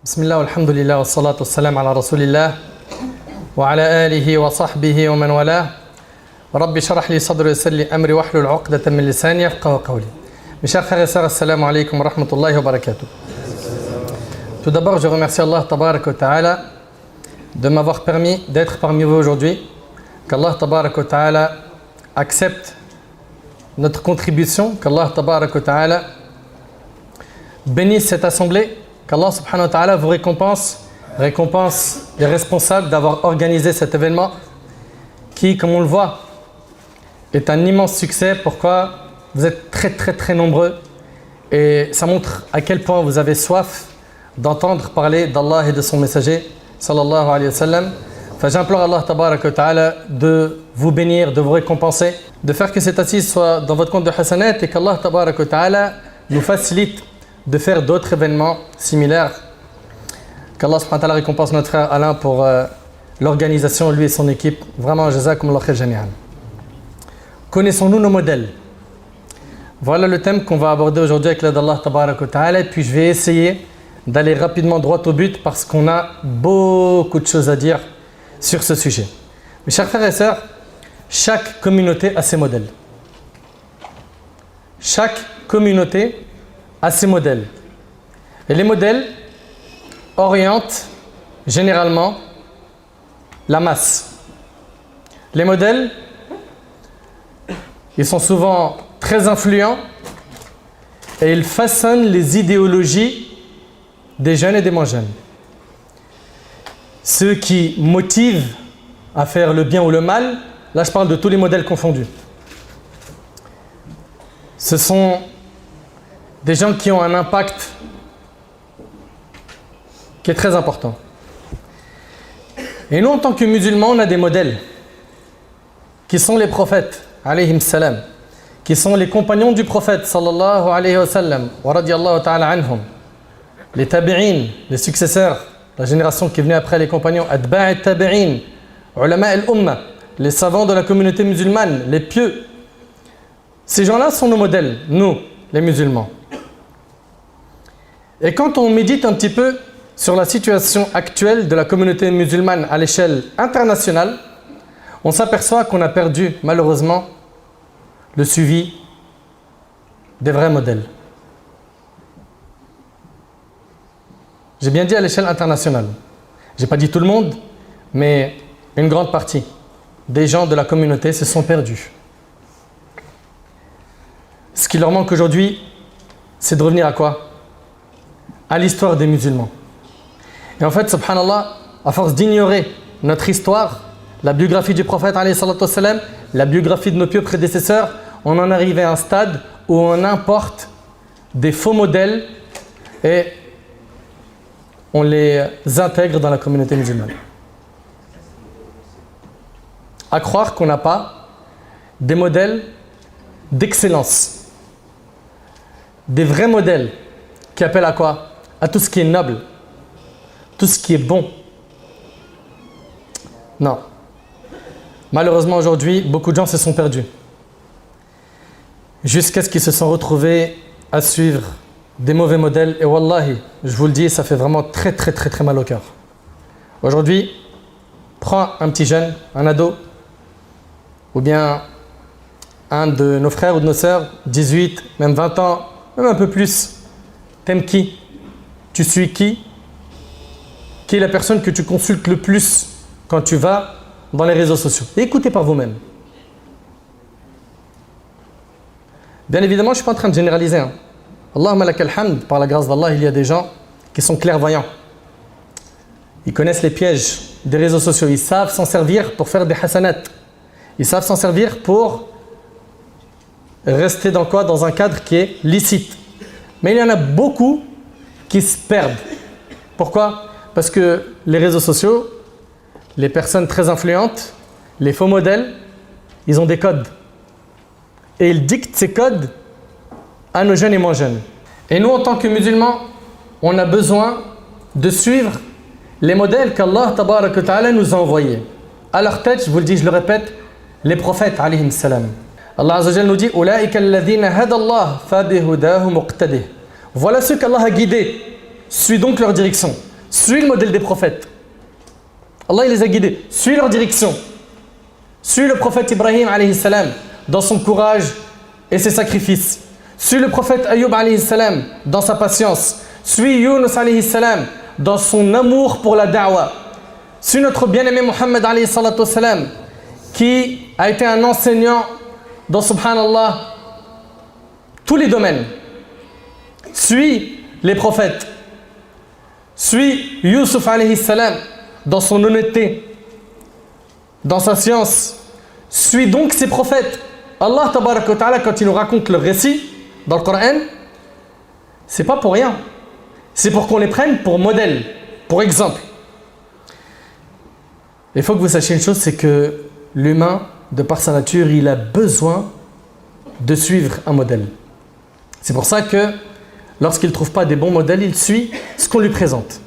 بسم الله والحمد لله والصلاة والسلام على رسول الله وعلى آله وصحبه ومن والاه رب اشرح لي صدري ويسر لي أمري واحلل عقدة من لساني يفقهوا قولي. Mes chers frères et sœurs, assalamu alaikum wa rahmatullahi wa barakatuh. Tout d'abord, je remercie Allah tabarak wa ta'ala de m'avoir permis d'être parmi vous aujourd'hui. Qu'Allah tabarak wa ta'ala accepte notre contribution, qu'Allah tabarak wa ta'ala bénisse cette assemblée, qu'Allah subhanahu wa ta'ala vous récompense les responsables d'avoir organisé cet événement qui, comme on le voit, est un immense succès. Pourquoi? Vous êtes très nombreux et ça montre à quel point vous avez soif d'entendre parler d'Allah et de son messager sallallahu alayhi wa sallam. Enfin, j'implore Allah tabarak wa ta'ala de vous bénir, de vous récompenser, de faire que cette assise soit dans votre compte de hasanat et qu'Allah tabarak wa ta'ala nous facilite de faire d'autres événements similaires. Qu'Allah subhanahu wa ta'ala récompense notre frère Alain pour l'organisation, lui et son équipe. Vraiment, jazakumullah khair jami'an. Connaissons-nous nos modèles? Voilà le thème qu'on va aborder aujourd'hui avec l'aide d'Allah tabarak wa ta'ala. Et puis je vais essayer d'aller rapidement droit au but parce qu'on a beaucoup de choses à dire sur ce sujet. Mes chers frères et sœurs, chaque communauté a ses modèles. Chaque communauté a ses modèles. Et les modèles orientent généralement la masse. Les modèles, ils sont souvent très influents et ils façonnent les idéologies des jeunes et des moins jeunes. Ceux qui motivent à faire le bien ou le mal, là je parle de tous les modèles confondus. Ce sont des gens qui ont un impact qui est très important. Et nous, en tant que musulmans, on a des modèles qui sont les prophètes, alayhim salam, qui sont les compagnons du prophète, sallallahu alayhi wa sallam, wa radiyallahu ta'ala anhum, les tabi'in, les successeurs, la génération qui est venue après les compagnons, atba' tabi'in, ulama al-umma, les savants de la communauté musulmane, les pieux. Ces gens-là sont nos modèles, nous, les musulmans. Et quand on médite un petit peu sur la situation actuelle de la communauté musulmane à l'échelle internationale, on s'aperçoit qu'on a perdu malheureusement le suivi des vrais modèles. J'ai bien dit à l'échelle internationale. Je n'ai pas dit tout le monde, mais une grande partie des gens de la communauté se sont perdus. Ce qui leur manque aujourd'hui, c'est de revenir à quoi? À l'histoire des musulmans. Et en fait, subhanallah, à force d'ignorer notre histoire, la biographie du prophète, alayhi salatu wassalam, la biographie de nos pieux prédécesseurs, on en arrive à un stade où on importe des faux modèles et on les intègre dans la communauté musulmane. À croire qu'on n'a pas des modèles d'excellence, des vrais modèles qui appellent à quoi? À tout ce qui est noble, tout ce qui est bon. Non. Malheureusement aujourd'hui, beaucoup de gens se sont perdus. Jusqu'à ce qu'ils se sont retrouvés à suivre des mauvais modèles. Et wallahi, je vous le dis, ça fait vraiment très mal au cœur. Aujourd'hui, prends un petit jeune, un ado, ou bien un de nos frères ou de nos sœurs, 18, même 20 ans, même un peu plus. T'aimes qui? Tu suis qui? Qui est la personne que tu consultes le plus quand tu vas dans les réseaux sociaux? Et écoutez par vous-même. Bien évidemment, je ne suis pas en train de généraliser. Allahumma lakal hamd, par la grâce d'Allah, il y a des gens qui sont clairvoyants. Ils connaissent les pièges des réseaux sociaux. Ils savent s'en servir pour faire des hasanat. Ils savent s'en servir pour rester dans quoi? Dans un cadre qui est licite. Mais il y en a beaucoup qui se perdent. Pourquoi? Parce que les réseaux sociaux, les personnes très influentes, les faux modèles, ils ont des codes. Et ils dictent ces codes à nos jeunes et moins jeunes. Et nous, en tant que musulmans, on a besoin de suivre les modèles qu'Allah tabarak wa ta'ala nous a envoyés. À leur tête, je vous le dis, je le répète, les prophètes alayhim salam. Allah azza wa jalla nous dit Ulaika alladhina hada Allah fa bihudahu muqtadih. Voilà ceux qu'Allah a guidés. Suis donc leur direction. suis le modèle des prophètes. Allah il les a guidés. Suis leur direction. Suis le prophète Ibrahim alayhi salam dans son courage et ses sacrifices. Suis le prophète Ayyub alayhi salam dans sa patience. Suis Yunus alayhi salam dans son amour pour la da'wah. Suis notre bien-aimé Muhammad alayhi salatu salam qui a été un enseignant dans subhanallah tous les domaines. Suis les prophètes. Suis Yusuf alayhi salam dans son honnêteté, dans sa science. Suis donc ces prophètes. Allah tabaraka wa ta'ala, quand il nous raconte le récit dans le Coran, c'est pas pour rien. C'est pour qu'on les prenne pour modèle, pour exemple. Il faut que vous sachiez une chose, c'est que l'humain, de par sa nature, il a besoin de suivre un modèle. C'est pour ça que lorsqu'il ne trouve pas des bons modèles, il suit ce qu'on lui présente.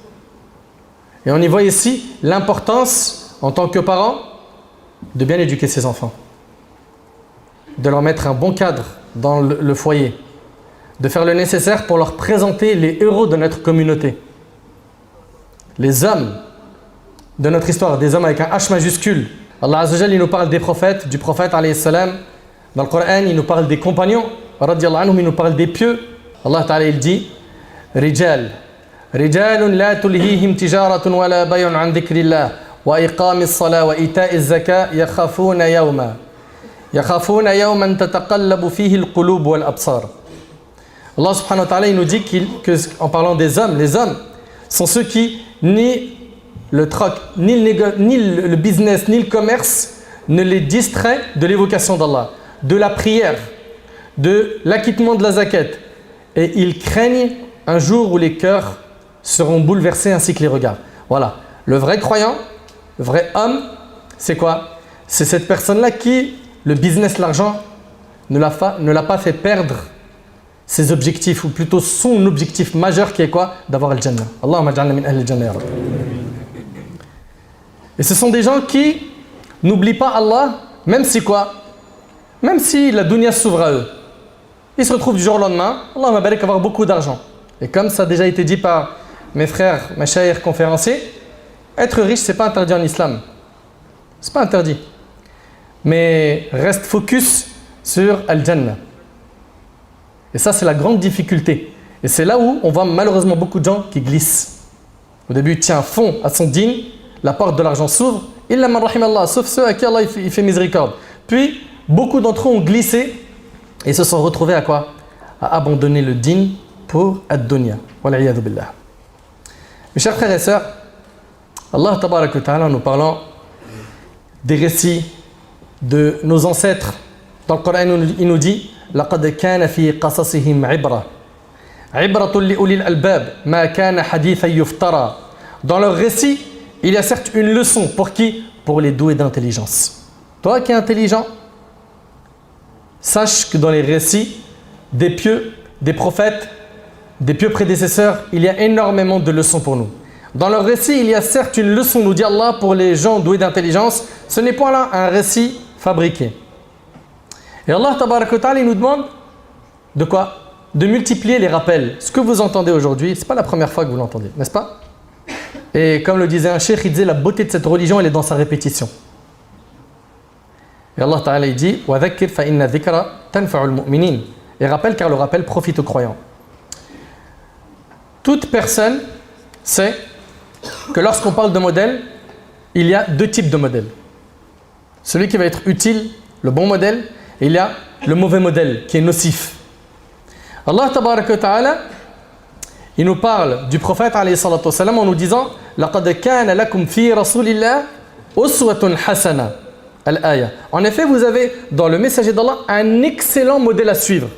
Et on y voit ici l'importance, en tant que parent, de bien éduquer ses enfants. De leur mettre un bon cadre dans le foyer. De faire le nécessaire pour leur présenter les héros de notre communauté. Les hommes de notre histoire, des hommes avec un H majuscule. Allah Azza wa Jalla, il nous parle des prophètes, du prophète alayhi salam. Dans le Coran, il nous parle des compagnons, radiyallahu anhum, il nous parle des pieux. Allah Ta'ala, il dit Rijal, Rijalun la tulhihim tijaratun wa la bay'un an dhikrillah wa iqamis salat wa ita'iz zakat yakhafuna yawman tataqallabu fihi al-qulub wal absar. Allah subhanahu wa ta'ala, il nous dit en parlant des hommes, les hommes sont ceux qui ni le troc, ni le business, ni le commerce ne les distrait de l'évocation d'Allah, de la prière, de l'acquittement de la zakat. Et ils craignent un jour où les cœurs seront bouleversés ainsi que les regards. Voilà. Le vrai croyant, le vrai homme, c'est quoi? C'est cette personne-là qui, le business, l'argent, ne l'a pas fait perdre ses objectifs, ou plutôt son objectif majeur qui est quoi? D'avoir le Jannah. Allahumma ja'alna min ahli al-Jannah ya Rabbi. Et ce sont des gens qui n'oublient pas Allah, même si quoi? Même si la dunya s'ouvre à eux. Ils se retrouvent du jour au lendemain, Allah m'a barik avoir beaucoup d'argent. Et comme ça a déjà été dit par mes frères, mes chers conférenciers, être riche, c'est pas interdit en islam. C'est pas interdit. Mais reste focus sur Al-Jannah. Et ça, c'est la grande difficulté. Et c'est là où on voit malheureusement beaucoup de gens qui glissent. Au début, tient fond à son dîn, la porte de l'argent s'ouvre, illa man rahim Allah, sauf ceux à qui Allah il fait miséricorde. Puis, beaucoup d'entre eux ont glissé et se sont retrouvés à quoi? À abandonner le dîn pour ad-dunya. Wal'iyadhu billah. Mes chers frères et sœurs, Allah tabaraka wa ta'ala, en nous parlant des récits de nos ancêtres, dans le Coran, il nous dit لقد كان في قصصهم عبرة لأولي الألباب ما كان حديثا يفترى. Dans leur récit, il y a certes une leçon pour qui? Pour les doués d'intelligence. Toi qui es intelligent, sache que dans les récits des pieux, des prophètes, des pieux prédécesseurs, il y a énormément de leçons pour nous. Dans leur récit, il y a certes une leçon, nous dit Allah, pour les gens doués d'intelligence. Ce n'est pas là un récit fabriqué. Et Allah tabaraka wa ta'ala, il nous demande de quoi? De multiplier les rappels. Ce que vous entendez aujourd'hui, ce n'est pas la première fois que vous l'entendez, n'est-ce pas? Et comme le disait un cheikh, il disait la beauté de cette religion, elle est dans sa répétition. Et Allah ta'ala, il dit wa dhakkir fa inna dhikra tanfa'ul mu'minin. Et rappelle, car le rappel profite aux croyants. Toute personne sait que lorsqu'on parle de modèle, il y a deux types de modèles. Celui qui va être utile, le bon modèle, et il y a le mauvais modèle qui est nocif. Allah tabaraka wa ta'ala, il nous parle du prophète alayhi salatu wa salam en nous disant laqad kana lakum fi rasulillah uswatun hasana. Al-aya. En effet, vous avez dans le messager d'Allah un excellent modèle à suivre.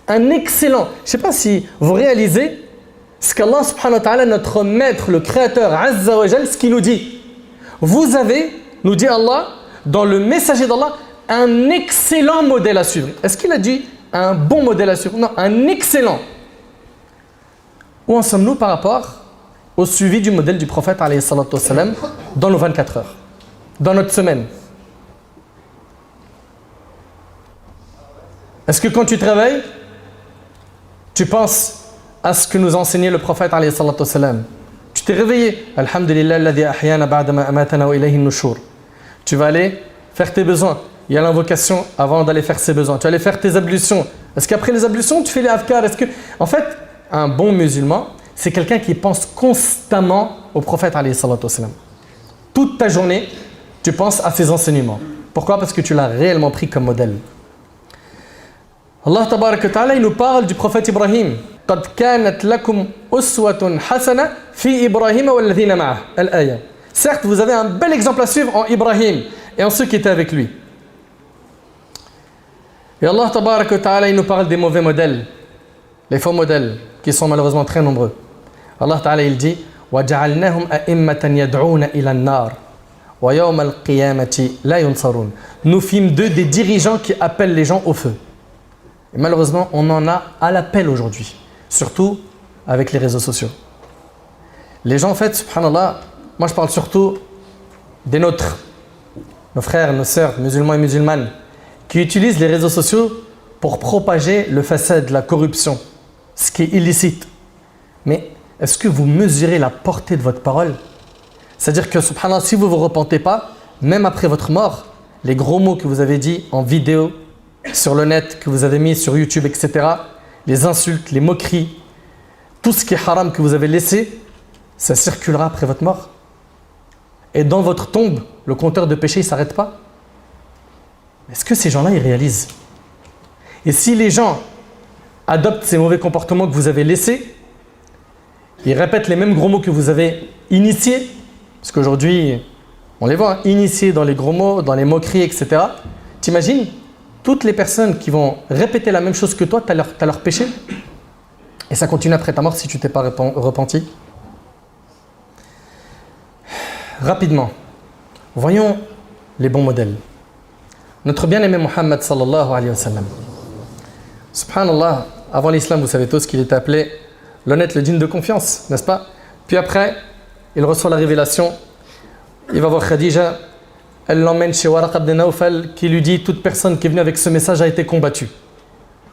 Un excellent. Je ne sais pas si vous réalisez ce qu'Allah subhanahu wa ta'ala, notre maître, le créateur Azza wa Jal, ce qu'il nous dit. Vous avez, nous dit Allah, dans le messager d'Allah, un excellent modèle à suivre. Est-ce qu'il a dit un bon modèle à suivre? Non, un excellent. Où en sommes-nous par rapport au suivi du modèle du prophète alayhi salatu wa salam dans nos 24 heures, dans notre semaine? Est-ce que quand tu te réveilles, tu penses à ce que nous enseignait le prophète alayhi salatu wa salam? Tu t'es réveillé. Alhamdulillah alladhi ahyana ba'da ma amatana wa ilayhi an-nushur. Tu vas aller faire tes besoins. Il y a l'invocation avant d'aller faire ses besoins. Tu vas aller faire tes ablutions. Est-ce qu'après les ablutions, tu fais les afkars? En fait, un bon musulman, c'est quelqu'un qui pense constamment au prophète alayhi salatu wassalam. Toute ta journée, tu penses à ses enseignements. Pourquoi? Parce que tu l'as réellement pris comme modèle. Allah tabarak wa ta'ala, il nous parle du prophète Ibrahim. قَدْ كَانَتْ لَكُمْ أُسْوَةٌ حَسَنَةٌ فِي إِبْرَاهِيمَ وَالَّذِينَ مَعَهُ الآية. Certes, vous avez un bel exemple à suivre en Ibrahim et en ceux qui étaient avec lui. Et Allah tabarak wa ta'ala, il nous parle des mauvais modèles, les faux modèles, qui sont malheureusement très nombreux. Allah ta'ala, il dit وَجَعَلْنَاهُمْ أَئِمَّةً يَدْعُونَ إِلَى النَّارِ وَيَوْمَ الْقِيَامَةِ لَا يُنصَرُونَ. Nous fîmes d'eux des dirigeants qui appellent les gens au feu. Et malheureusement, on en a à l'appel aujourd'hui, surtout avec les réseaux sociaux. Les gens, en fait, subhanallah, moi je parle surtout des nôtres, nos frères, nos sœurs, musulmans et musulmanes, qui utilisent les réseaux sociaux pour propager le fasad, la corruption, ce qui est illicite. Mais est-ce que vous mesurez la portée de votre parole? C'est-à-dire que, subhanallah, si vous ne vous repentez pas, même après votre mort, les gros mots que vous avez dit en vidéo, sur le net, que vous avez mis sur YouTube, etc., les insultes, les moqueries, tout ce qui est haram que vous avez laissé, ça circulera après votre mort. Et dans votre tombe, le compteur de péché ne s'arrête pas. Est-ce que ces gens-là, ils réalisent? Et si les gens adoptent ces mauvais comportements que vous avez laissés, ils répètent les mêmes gros mots que vous avez initiés, parce qu'aujourd'hui, on les voit, hein, initiés dans les gros mots, dans les moqueries, etc. T'imagines toutes les personnes qui vont répéter la même chose que toi, tu as leur péché, et ça continue après ta mort si tu ne t'es pas repenti. Rapidement, voyons les bons modèles. Notre bien-aimé Muhammad sallallahu alayhi wa sallam. Subhanallah, avant l'islam, vous savez tous qu'il était appelé l'honnête, le digne de confiance, n'est-ce pas? Puis après, il reçoit la révélation, il va voir Khadija, elle l'emmène chez Waraq ibn Nawfal qui lui dit: toute personne qui est venue avec ce message a été combattue.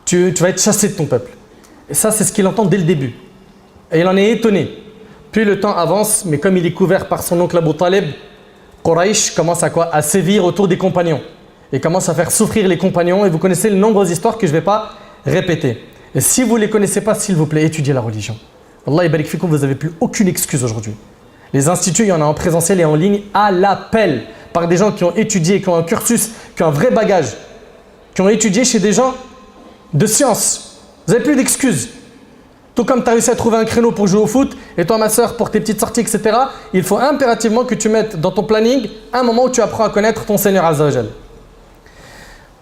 Tu vas être chassé de ton peuple. Et ça, c'est ce qu'il entend dès le début. Et il en est étonné. Puis le temps avance, mais comme il est couvert par son oncle Abu Talib, Quraysh commence à quoi? À sévir autour des compagnons. Et commence à faire souffrir les compagnons. Et vous connaissez de nombreuses histoires que je ne vais pas répéter. Et si vous ne les connaissez pas, s'il vous plaît, étudiez la religion. Allah barik fikoum, vous n'avez plus aucune excuse aujourd'hui. Les instituts, il y en a en présentiel et en ligne à l'appel, par des gens qui ont étudié, qui ont un cursus, qui ont un vrai bagage, qui ont étudié chez des gens de science. Vous n'avez plus d'excuses. Tout comme tu as réussi à trouver un créneau pour jouer au foot, et toi ma soeur pour tes petites sorties, etc., il faut impérativement que tu mettes dans ton planning un moment où tu apprends à connaître ton Seigneur Azza wa Jal.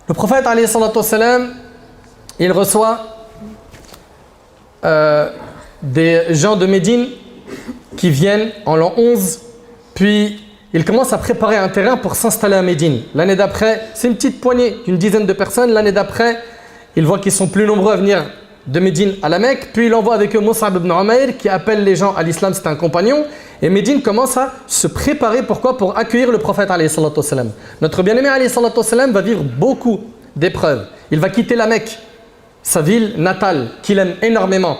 Le prophète, alayhi salatu wassalam, il reçoit des gens de Médine qui viennent en l'an 11, puis il commence à préparer un terrain pour s'installer à Médine. L'année d'après, c'est une petite poignée d'une dizaine de personnes. L'année d'après, il voit qu'ils sont plus nombreux à venir de Médine à la Mecque. Puis il envoie avec eux Mus'ab ibn Umayr qui appelle les gens à l'islam, c'est un compagnon. Et Médine commence à se préparer, pourquoi? Pour accueillir le prophète alayhi salatu wassalam. Notre bien-aimé alayhi salatu wassalam va vivre beaucoup d'épreuves. Il va quitter la Mecque, sa ville natale, qu'il aime énormément.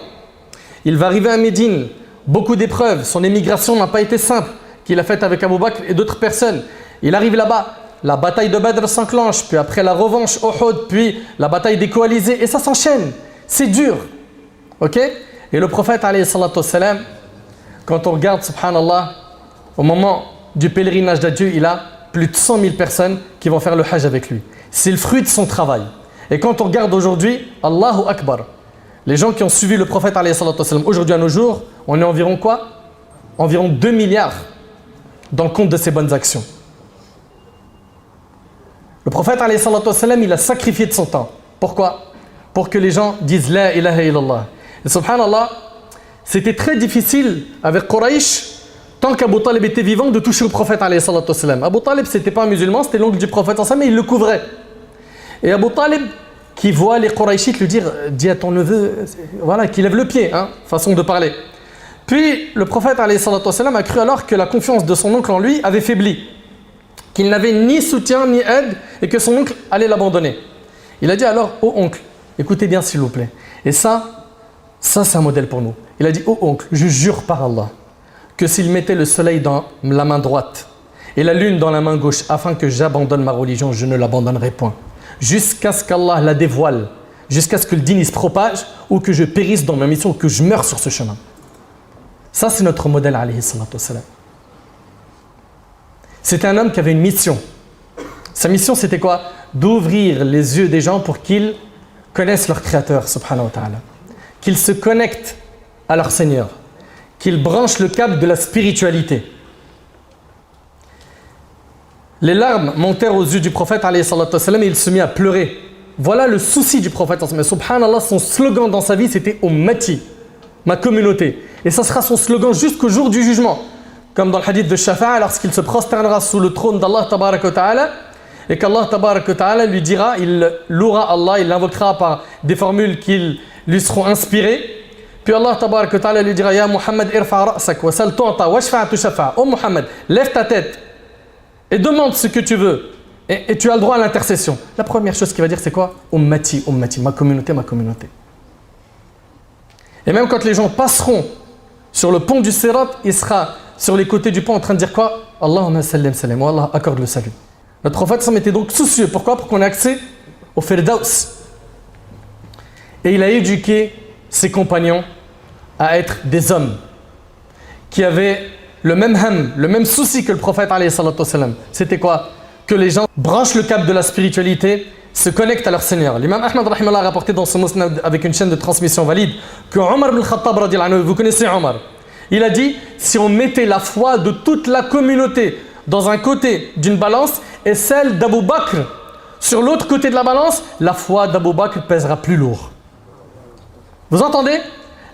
Il va arriver à Médine, beaucoup d'épreuves. Son émigration n'a pas été simple, qu'il a faite avec Abu Bakr et d'autres personnes. Il arrive là-bas, la bataille de Badr s'enclenche, puis après la revanche Uhud, puis la bataille des coalisés, et ça s'enchaîne. C'est dur. Ok? Et le prophète, alayhi salatu wassalam, quand on regarde, subhanallah, au moment du pèlerinage d'adieu, il a plus de 100 000 personnes qui vont faire le hajj avec lui. C'est le fruit de son travail. Et quand on regarde aujourd'hui, Allahu Akbar, les gens qui ont suivi le prophète, alayhi salatu wassalam, aujourd'hui à nos jours, on est environ quoi? Environ 2 milliards dans le compte de ses bonnes actions. Le prophète, alayhi salatu wassalam, il a sacrifié de son temps. Pourquoi? Pour que les gens disent La ilaha illallah. Et subhanallah, c'était très difficile avec Quraysh, tant qu'Abu Talib était vivant, de toucher le prophète, alayhi salatu wassalam. Abu Talib, c'était pas un musulman, c'était l'oncle du prophète, mais il le couvrait. Et Abu Talib, qui voit les Qurayshites lui dire dis à ton neveu, voilà, qu'il lève le pied, hein, façon de parler. Puis le prophète, alayhi salatu wassalam, a cru alors que la confiance de son oncle en lui avait faibli, qu'il n'avait ni soutien ni aide et que son oncle allait l'abandonner. Il a dit alors ô oncle, écoutez bien s'il vous plaît. Et ça c'est un modèle pour nous. Il a dit ô oncle, je jure par Allah que s'il mettait le soleil dans la main droite et la lune dans la main gauche afin que j'abandonne ma religion, je ne l'abandonnerai point. Jusqu'à ce qu'Allah la dévoile, jusqu'à ce que le dîn se propage ou que je périsse dans ma mission ou que je meure sur ce chemin. Ça, c'est notre modèle, alayhi salatu wassalam. C'était un homme qui avait une mission. Sa mission, c'était quoi? D'ouvrir les yeux des gens pour qu'ils connaissent leur Créateur, subhanahu wa ta'ala. Qu'ils se connectent à leur Seigneur. Qu'ils branchent le câble de la spiritualité. Les larmes montèrent aux yeux du prophète, alayhi salatu wassalam, et il se mit à pleurer. Voilà le souci du prophète. Mais subhanallah, son slogan dans sa vie, c'était « Ummati », ma communauté. Et ça sera son slogan jusqu'au jour du jugement. Comme dans le hadith de Shafa'a, lorsqu'il se prosternera sous le trône d'Allah tabaraka wa ta'ala, et qu'Allah tabaraka wa ta'ala lui dira, il louera Allah, il l'invoquera par des formules qui lui seront inspirées. Puis Allah tabaraka wa ta'ala lui dira, Ya Muhammad, irfa ra'sak wa sal tu'ta wa shfa'a tu shafa'a. Oh Muhammad, lève ta tête et demande ce que tu veux. Et tu as le droit à l'intercession. La première chose qu'il va dire, c'est quoi? Ummati, ummati, ma communauté, ma communauté. Et même quand les gens passeront sur le pont du Sirat, il sera sur les côtés du pont en train de dire quoi? Allahumma sallim salam, Allah accorde le salut. Notre prophète s'en était donc soucieux. Pourquoi? Pour qu'on ait accès au Firdaus. Et il a éduqué ses compagnons à être des hommes qui avaient le même ham, le même souci que le prophète alayhi salatu wassalam. C'était quoi? Que les gens branchent le câble de la spiritualité, se connectent à leur Seigneur. L'imam Ahmad rahimahullah a rapporté dans son musnad avec une chaîne de transmission valide que Omar ibn Khattab radiyallahu anhu, vous connaissez Omar, il a dit, si on mettait la foi de toute la communauté dans un côté d'une balance et celle d'Abu Bakr sur l'autre côté de la balance, la foi d'Abu Bakr pèsera plus lourd. Vous entendez?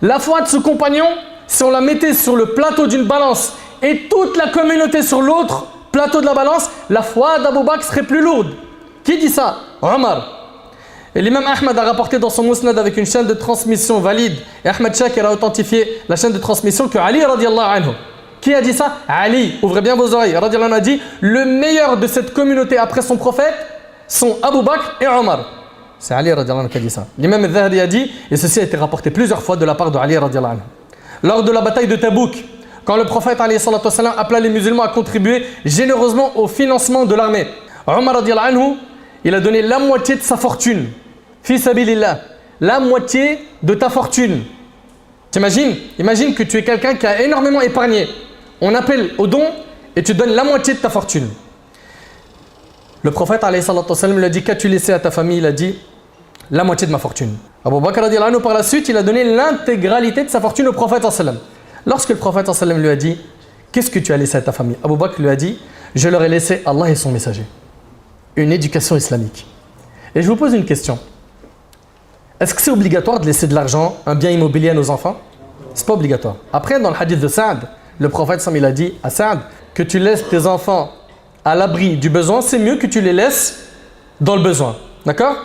La foi de ce compagnon, si on la mettait sur le plateau d'une balance et toute la communauté sur l'autre plateau de la balance, la foi d'Abu Bakr serait plus lourde. Qui dit ça? Omar. Et l'imam Ahmad a rapporté dans son musnad avec une chaîne de transmission valide, et Ahmad Shakir a authentifié la chaîne de transmission que Ali radiallahu anhu. Qui a dit ça? Ali, ouvrez bien vos oreilles, radiallahu anhu a dit, le meilleur de cette communauté après son prophète sont Abu Bakr et Omar. C'est Ali radiallahu anhu qui a dit ça. L'imam al-Zahabi a dit, et ceci a été rapporté plusieurs fois de la part de Ali radiallahu anhu. Lors de la bataille de Tabouk, quand le prophète alayhi salatu wassalam appela les musulmans à contribuer généreusement au financement de l'armée, Omar radiallahu anhu, il a donné la moitié de sa fortune. Fi sabilillah, la moitié de ta fortune. T'imagines? Imagine que tu es quelqu'un qui a énormément épargné. On appelle au don et tu donnes la moitié de ta fortune. Le prophète alayhi salatu wassalam lui a dit, qu'as-tu laissé à ta famille? Il a dit, la moitié de ma fortune. Abu Bakr radiallahu anhu, par la suite, il a donné l'intégralité de sa fortune au prophète sallallahu alayhi wa sallam. Lorsque le prophète sallallahu alayhi wa sallam lui a dit, qu'est-ce que tu as laissé à ta famille? Abu Bakr lui a dit, je leur ai laissé Allah et son messager. Une éducation islamique. Et je vous pose une question. Est-ce que c'est obligatoire de laisser de l'argent, un bien immobilier à nos enfants? C'est pas obligatoire. Après, dans le hadith de Saad, le prophète sallallahu alayhi wa sallam, il a dit à Saad que tu laisses tes enfants à l'abri du besoin, c'est mieux que tu les laisses dans le besoin. D'accord?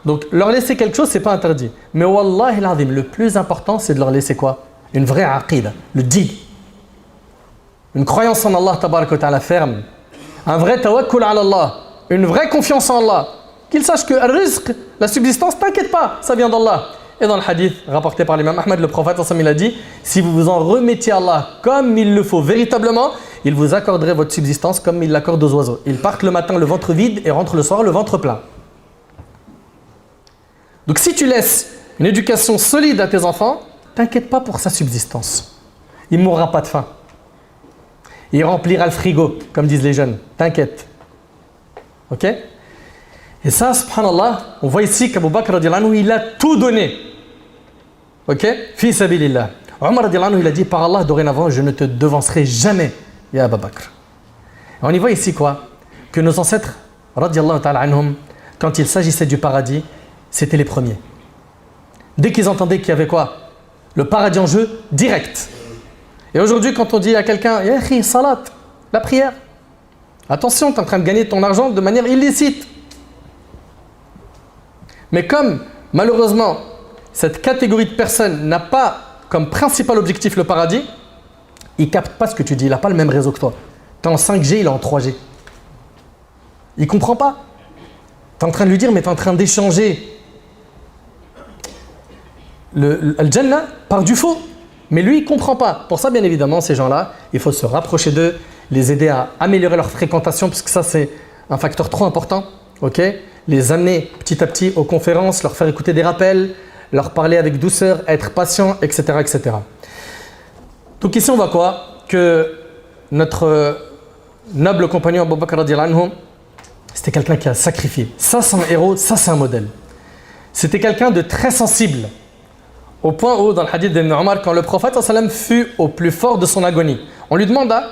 Donc, leur laisser quelque chose, c'est pas interdit. Mais wallahi l'azim, le plus important, c'est de leur laisser quoi? Une vraie aqida, le din. Une croyance en Allah tabaraka wa ta'ala ferme. Un vrai tawakkul ala Allah. Une vraie confiance en Allah. Qu'ils sachent que le rizq, la subsistance, t'inquiète pas, ça vient d'Allah. Et dans le hadith rapporté par l'imam Ahmad, le prophète il a dit, si vous vous en remettiez à Allah comme il le faut véritablement, il vous accorderait votre subsistance comme il l'accorde aux oiseaux. Ils partent le matin le ventre vide et rentrent le soir le ventre plein. Donc si tu laisses une éducation solide à tes enfants, t'inquiète pas pour sa subsistance. Il ne mourra pas de faim. Il remplira le frigo, comme disent les jeunes. T'inquiète. Ok? Et ça, subhanallah, on voit ici qu'Abu Bakr radiallahu anhu, il a tout donné. Ok? Fi sabilillah. Omar radiallahu anhu, il a dit, par Allah, dorénavant, je ne te devancerai jamais, ya Abu Bakr. Et on y voit ici quoi? Que nos ancêtres, radiallahu ta'ala anhum, quand il s'agissait du paradis, c'était les premiers. Dès qu'ils entendaient qu'il y avait quoi? Le paradis en jeu, direct. Et aujourd'hui, quand on dit à quelqu'un, ya akhi, salat, la prière, attention, tu es en train de gagner ton argent de manière illicite. Mais comme, malheureusement, cette catégorie de personnes n'a pas comme principal objectif le paradis, il ne capte pas ce que tu dis, il n'a pas le même réseau que toi. Tu es en 5G, il est en 3G. Il ne comprend pas. Tu es en train de lui dire, mais tu es en train d'échanger le Jannah par du faux. Mais lui, il ne comprend pas. Pour ça, bien évidemment, ces gens-là, il faut se rapprocher d'eux, les aider à améliorer leur fréquentation, parce que ça, c'est un facteur trop important. Okay, les amener petit à petit aux conférences, leur faire écouter des rappels, leur parler avec douceur, être patient, etc. etc. Donc ici, on voit quoi? Que notre noble compagnon Abu Bakr radiyallahu anhu, c'était quelqu'un qui a sacrifié. Ça, c'est un héros, ça, c'est un modèle. C'était quelqu'un de très sensible. Au point où, dans le hadith d'Ibn Omar, quand le prophète fut au plus fort de son agonie, on lui demanda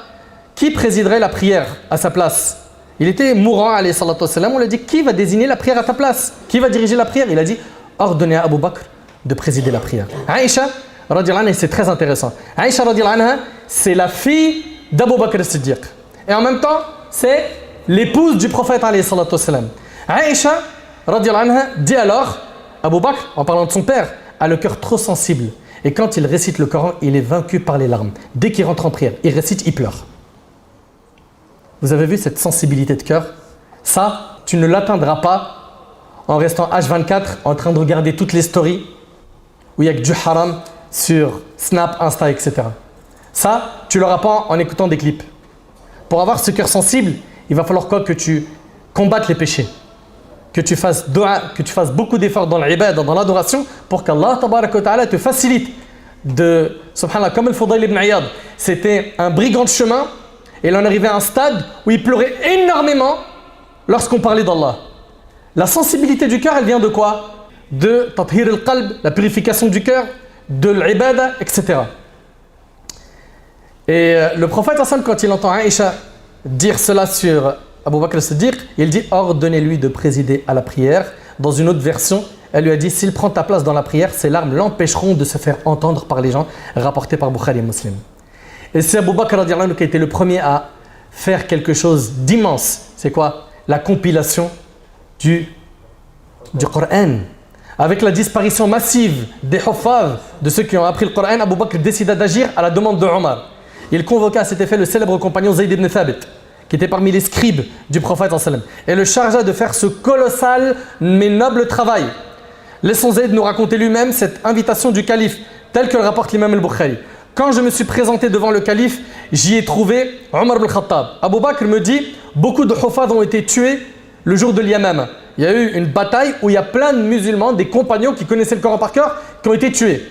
qui présiderait la prière à sa place. Il était mourant, alayhi salatu wassalam, on lui a dit qui va désigner la prière à ta place? Qui va diriger la prière? Il a dit ordonnez à Abu Bakr de présider la prière. Aïcha, radiyallahu anha, c'est très intéressant. Aïcha, radiyallahu anha, c'est la fille d'Abu Bakr as-Siddiq. Et en même temps, c'est l'épouse du prophète, alayhi salatu wassalam. Aïcha, radiyallahu anha, dit alors, Abu Bakr, en parlant de son père, a le cœur trop sensible. Et quand il récite le Coran, il est vaincu par les larmes. Dès qu'il rentre en prière, il récite, il pleure. Vous avez vu cette sensibilité de cœur? Ça, tu ne l'atteindras pas en restant H24 en train de regarder toutes les stories où il n'y a que du haram sur Snap, Insta, etc. Ça, tu ne l'auras pas en écoutant des clips. Pour avoir ce cœur sensible, il va falloir quoi? Que tu combattes les péchés. Que tu fasses dua, que tu fasses beaucoup d'efforts dans l'ibad, dans l'adoration, pour qu'Allah tabaraka wa ta'ala te facilite de, subhanallah, comme le Fudayl ibn Iyad, c'était un brigand de chemin, et il en arrivait à un stade où il pleurait énormément lorsqu'on parlait d'Allah. La sensibilité du cœur, elle vient de quoi? De tathhir al-qalb, la purification du cœur, de l'ibada, etc. Et le prophète, quand il entend Aïcha dire cela sur Abu Bakr as-Siddiq, il dit ordonnez-lui de présider à la prière. Dans une autre version, elle lui a dit s'il prend ta place dans la prière, ses larmes l'empêcheront de se faire entendre par les gens, rapporté par Bukhari et Muslim. Et c'est Abu Bakr radiyallahu anhu qui a été le premier à faire quelque chose d'immense. C'est quoi? La compilation du Coran. Avec la disparition massive des huffaz, de ceux qui ont appris le Coran, Abu Bakr décida d'agir à la demande de Omar. Il convoqua à cet effet le célèbre compagnon Zayd ibn Thabit, qui était parmi les scribes du prophète et le chargea de faire ce colossal mais noble travail. Laissons Zayd nous raconter lui-même cette invitation du calife, telle que le rapporte l'imam al-Bukhari. Quand je me suis présenté devant le calife, j'y ai trouvé Omar ibn Khattab. Abu Bakr me dit, beaucoup de huffaz ont été tués le jour de l'Yamama. Il y a eu une bataille où il y a plein de musulmans, des compagnons qui connaissaient le Coran par cœur, qui ont été tués.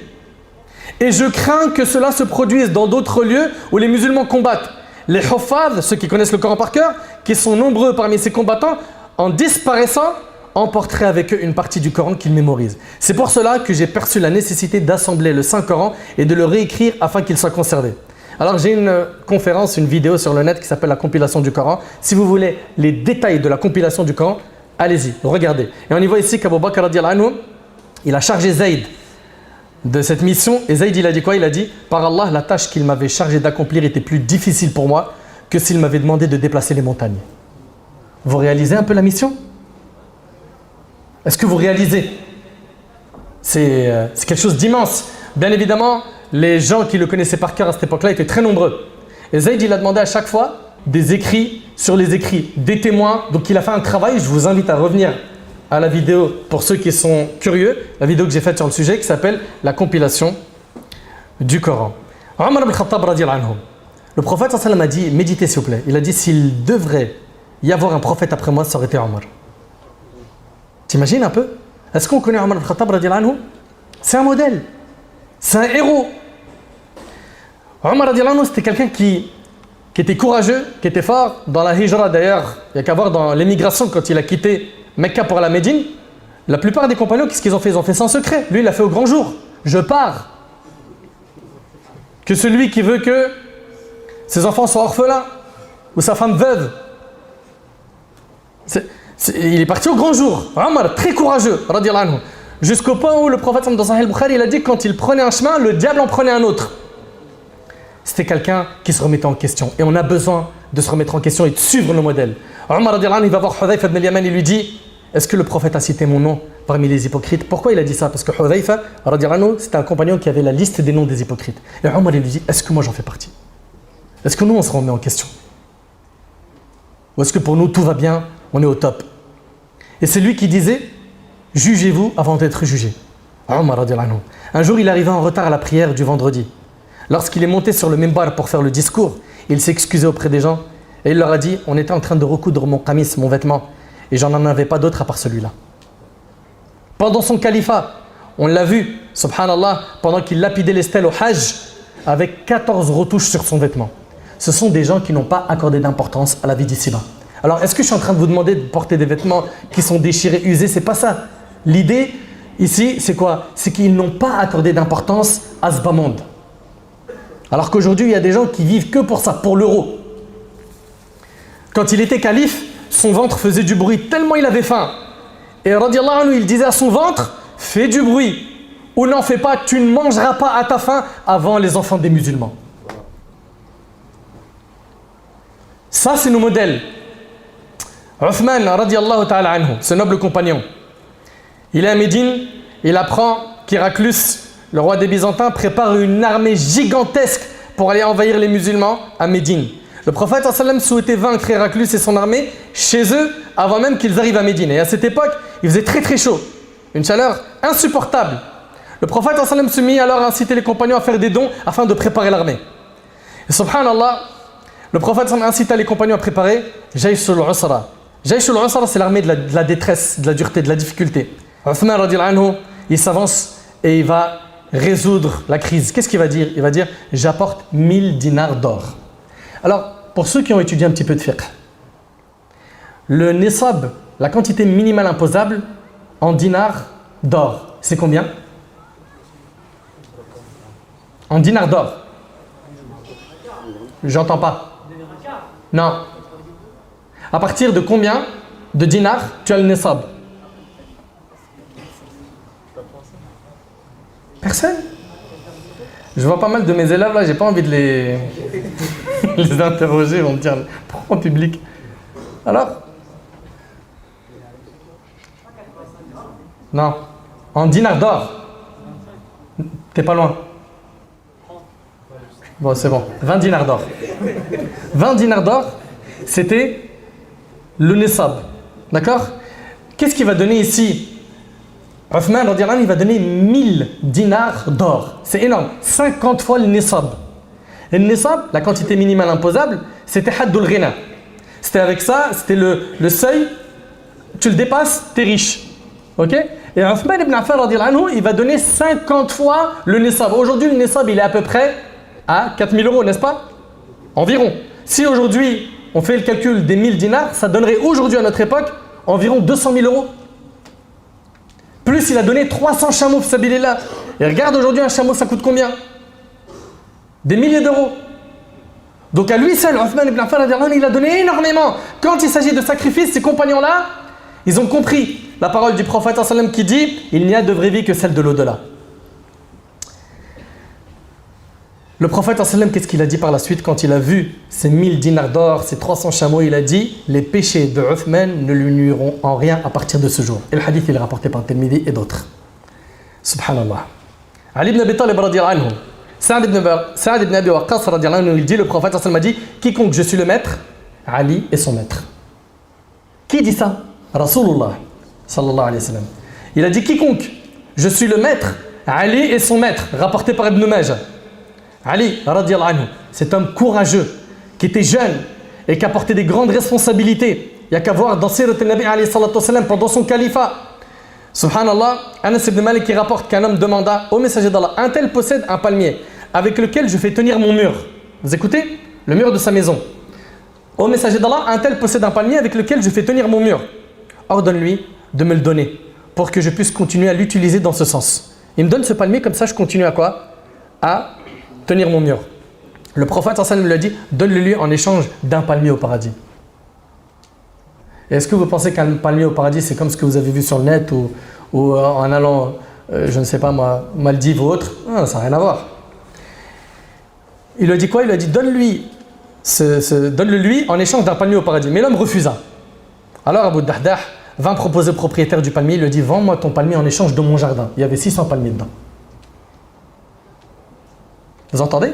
Et je crains que cela se produise dans d'autres lieux où les musulmans combattent. Les huffaz, ceux qui connaissent le Coran par cœur, qui sont nombreux parmi ces combattants, en disparaissant, emporteraient avec eux une partie du Coran qu'ils mémorisent. C'est pour cela que j'ai perçu la nécessité d'assembler le Saint-Coran et de le réécrire afin qu'il soit conservé. Alors j'ai une conférence, une vidéo sur le net qui s'appelle la compilation du Coran. Si vous voulez les détails de la compilation du Coran, allez-y, regardez. Et on y voit ici qu'Abu Bakr radiyallahu anhu, il a chargé Zayd de cette mission. Et Zayd, il a dit quoi? Il a dit, par Allah, la tâche qu'il m'avait chargé d'accomplir était plus difficile pour moi que s'il m'avait demandé de déplacer les montagnes. Vous réalisez un peu la mission? Est-ce que vous réalisez? C'est quelque chose d'immense. Bien évidemment, les gens qui le connaissaient par cœur à cette époque-là étaient très nombreux. Et Zayd, il a demandé à chaque fois des écrits sur les écrits, des témoins. Donc il a fait un travail, je vous invite à revenir à la vidéo pour ceux qui sont curieux, la vidéo que j'ai faite sur le sujet qui s'appelle la compilation du Coran. Omar ibn Khattab radiyallahu anhu, le prophète sallallahu alayhi wa sallam a dit, méditez s'il vous plaît, il a dit s'il devrait y avoir un prophète après moi, ça aurait été Omar. T'imagines un peu? Est-ce qu'on connaît Omar ibn Khattab radiyallahu anhu? C'est un modèle, c'est un héros. Omar radiyallahu anhu, c'était quelqu'un qui était courageux, qui était fort. Dans la hijra d'ailleurs, il n'y a qu'à voir dans l'émigration quand il a quitté Mecca pour la Médine, la plupart des compagnons, qu'est-ce qu'ils ont fait? Ils ont fait ça en secret. Lui, il l'a fait au grand jour. Je pars. Que celui qui veut que ses enfants soient orphelins ou sa femme veuve. Il est parti au grand jour. Omar, très courageux, radiyallahu anhu. Jusqu'au point où le prophète dans Sahih al-Bukhari, il a dit que quand il prenait un chemin, le diable en prenait un autre. C'était quelqu'un qui se remettait en question. Et on a besoin de se remettre en question et de suivre le modèle. Omar radiyallahu anhu, il va voir Hudhayfa ibn al-Yaman et lui dit, est-ce que le prophète a cité mon nom parmi les hypocrites? Pourquoi il a dit ça? Parce que Hudhayfa radiyallahu anhu, c'était un compagnon qui avait la liste des noms des hypocrites. Et Omar il lui dit, est-ce que moi j'en fais partie? Est-ce que nous on se remet en question? Ou est-ce que pour nous tout va bien, on est au top? Et c'est lui qui disait, jugez-vous avant d'être jugé. Omar radiyallahu anhu. Un jour il arrivait en retard à la prière du vendredi. Lorsqu'il est monté sur le minbar pour faire le discours, il s'est excusé auprès des gens et il leur a dit: on était en train de recoudre mon qamis, mon vêtement, et j'en avais pas d'autre à part celui-là. Pendant son califat, on l'a vu, subhanallah, pendant qu'il lapidait les stèles au Hajj, avec 14 retouches sur son vêtement. Ce sont des gens qui n'ont pas accordé d'importance à la vie d'ici-bas. Alors, est-ce que je suis en train de vous demander de porter des vêtements qui sont déchirés, usés? C'est pas ça. L'idée, ici, c'est quoi? C'est qu'ils n'ont pas accordé d'importance à ce bas monde. Alors qu'aujourd'hui, il y a des gens qui vivent que pour ça, pour l'euro. Quand il était calife, son ventre faisait du bruit tellement il avait faim. Et radiallahu anhu, il disait à son ventre: fais du bruit ou n'en fais pas, tu ne mangeras pas à ta faim avant les enfants des musulmans. Ça, c'est nos modèles. Uthman radiallahu ta'ala anhu, ce noble compagnon, il est à Médine, il apprend qu'Héraclius, le roi des Byzantins, prépare une armée gigantesque pour aller envahir les musulmans à Médine. Le prophète sallam souhaitait vaincre Héraclius et son armée chez eux avant même qu'ils arrivent à Médine. Et à cette époque, il faisait très très chaud, une chaleur insupportable. Le prophète sallam se mit alors à inciter les compagnons à faire des dons afin de préparer l'armée. Et subhanallah, le prophète sallam incita les compagnons à préparer Jayshul Usra. Jayshul Usra, c'est l'armée de la détresse, de la dureté, de la difficulté. Uthman radiallahu anhu, il s'avance et il va résoudre la crise. Qu'est-ce qu'il va dire? Il va dire: j'apporte 1000 dinars d'or. Alors, pour ceux qui ont étudié un petit peu de fiqh, le nisab, la quantité minimale imposable en dinars d'or, c'est combien? En dinars d'or. J'entends pas. Non. À partir de combien de dinars tu as le nisab? Personne. Je vois pas mal de mes élèves là, j'ai pas envie de les interroger, ils vont me dire pourquoi en public. Alors? Non. En dinars d'or. T'es pas loin. Bon, c'est bon. 20 dinars d'or. 20 dinars d'or, c'était le nisab. D'accord? Qu'est-ce qu'il va donner ici? Uthman, il va donner 1000 dinars d'or. C'est énorme. 50 fois le nisab. Et le nisab, la quantité minimale imposable, c'était haddul ghina. C'était avec ça, c'était le seuil. Tu le dépasses, tu es riche. Ok? Et Uthman ibn Affan, il va donner 50 fois le nisab. Aujourd'hui, le nisab, il est à peu près à 4000 euros, n'est-ce pas? Environ. Si aujourd'hui, on fait le calcul des 1000 dinars, ça donnerait aujourd'hui, à notre époque, environ 200 000 euros. Plus, il a donné 300 chameaux, fisabilillah. Et regarde aujourd'hui, un chameau, ça coûte combien? Des milliers d'euros. Donc à lui seul, Uthman ibn Affan, il a donné énormément. Quand il s'agit de sacrifice, ces compagnons-là, ils ont compris la parole du prophète sallam qui dit: il n'y a de vraie vie que celle de l'au-delà. Le prophète sallam, qu'est-ce qu'il a dit par la suite quand il a vu ces 1000 dinars d'or, ces 300 chameaux? Il a dit: les péchés de Uthman ne lui nuiront en rien à partir de ce jour. Et le hadith, il est rapporté par Tirmidhi et d'autres. Subhanallah. Ali ibn Abi Talib radiallahu anhu, Sa'd ibn Abi Waqqas radiallahu anhu, il dit, le prophète sallam a dit: quiconque je suis le maître, Ali est son maître. Qui dit ça? Rasulullah sallallahu alayhi wa sallam. Il a dit: quiconque je suis le maître, Ali est son maître. Rapporté par Ibn Majah. Ali, radiallahu anhu, cet homme courageux, qui était jeune et qui a porté des grandes responsabilités. Il n'y a qu'à voir dans Sirat al-Nabi alayhi salatu wa sallam pendant son califat. Subhanallah, Anas ibn Malik qui rapporte qu'un homme demanda au messager d'Allah: un tel possède un palmier avec lequel je fais tenir mon mur. Vous écoutez? Le mur de sa maison. Au messager d'Allah, un tel possède un palmier avec lequel je fais tenir mon mur. Ordonne-lui de me le donner pour que je puisse continuer à l'utiliser dans ce sens. Il me donne ce palmier, comme ça je continue à quoi? À tenir mon mur. Le prophète sallallahu alayhi wa sallam lui a dit: donne-le-lui en échange d'un palmier au paradis. Et est-ce que vous pensez qu'un palmier au paradis, c'est comme ce que vous avez vu sur le net ou en allant, je ne sais pas moi, Maldives ou autre? Non, ça n'a rien à voir. Il lui a dit quoi? Il lui a dit: donne-le-lui en échange d'un palmier au paradis. Mais l'homme refusa. Alors Abu Dahdah vint proposer au propriétaire du palmier. Il lui a dit: vends-moi ton palmier en échange de mon jardin. Il y avait 600 palmiers dedans. Vous entendez?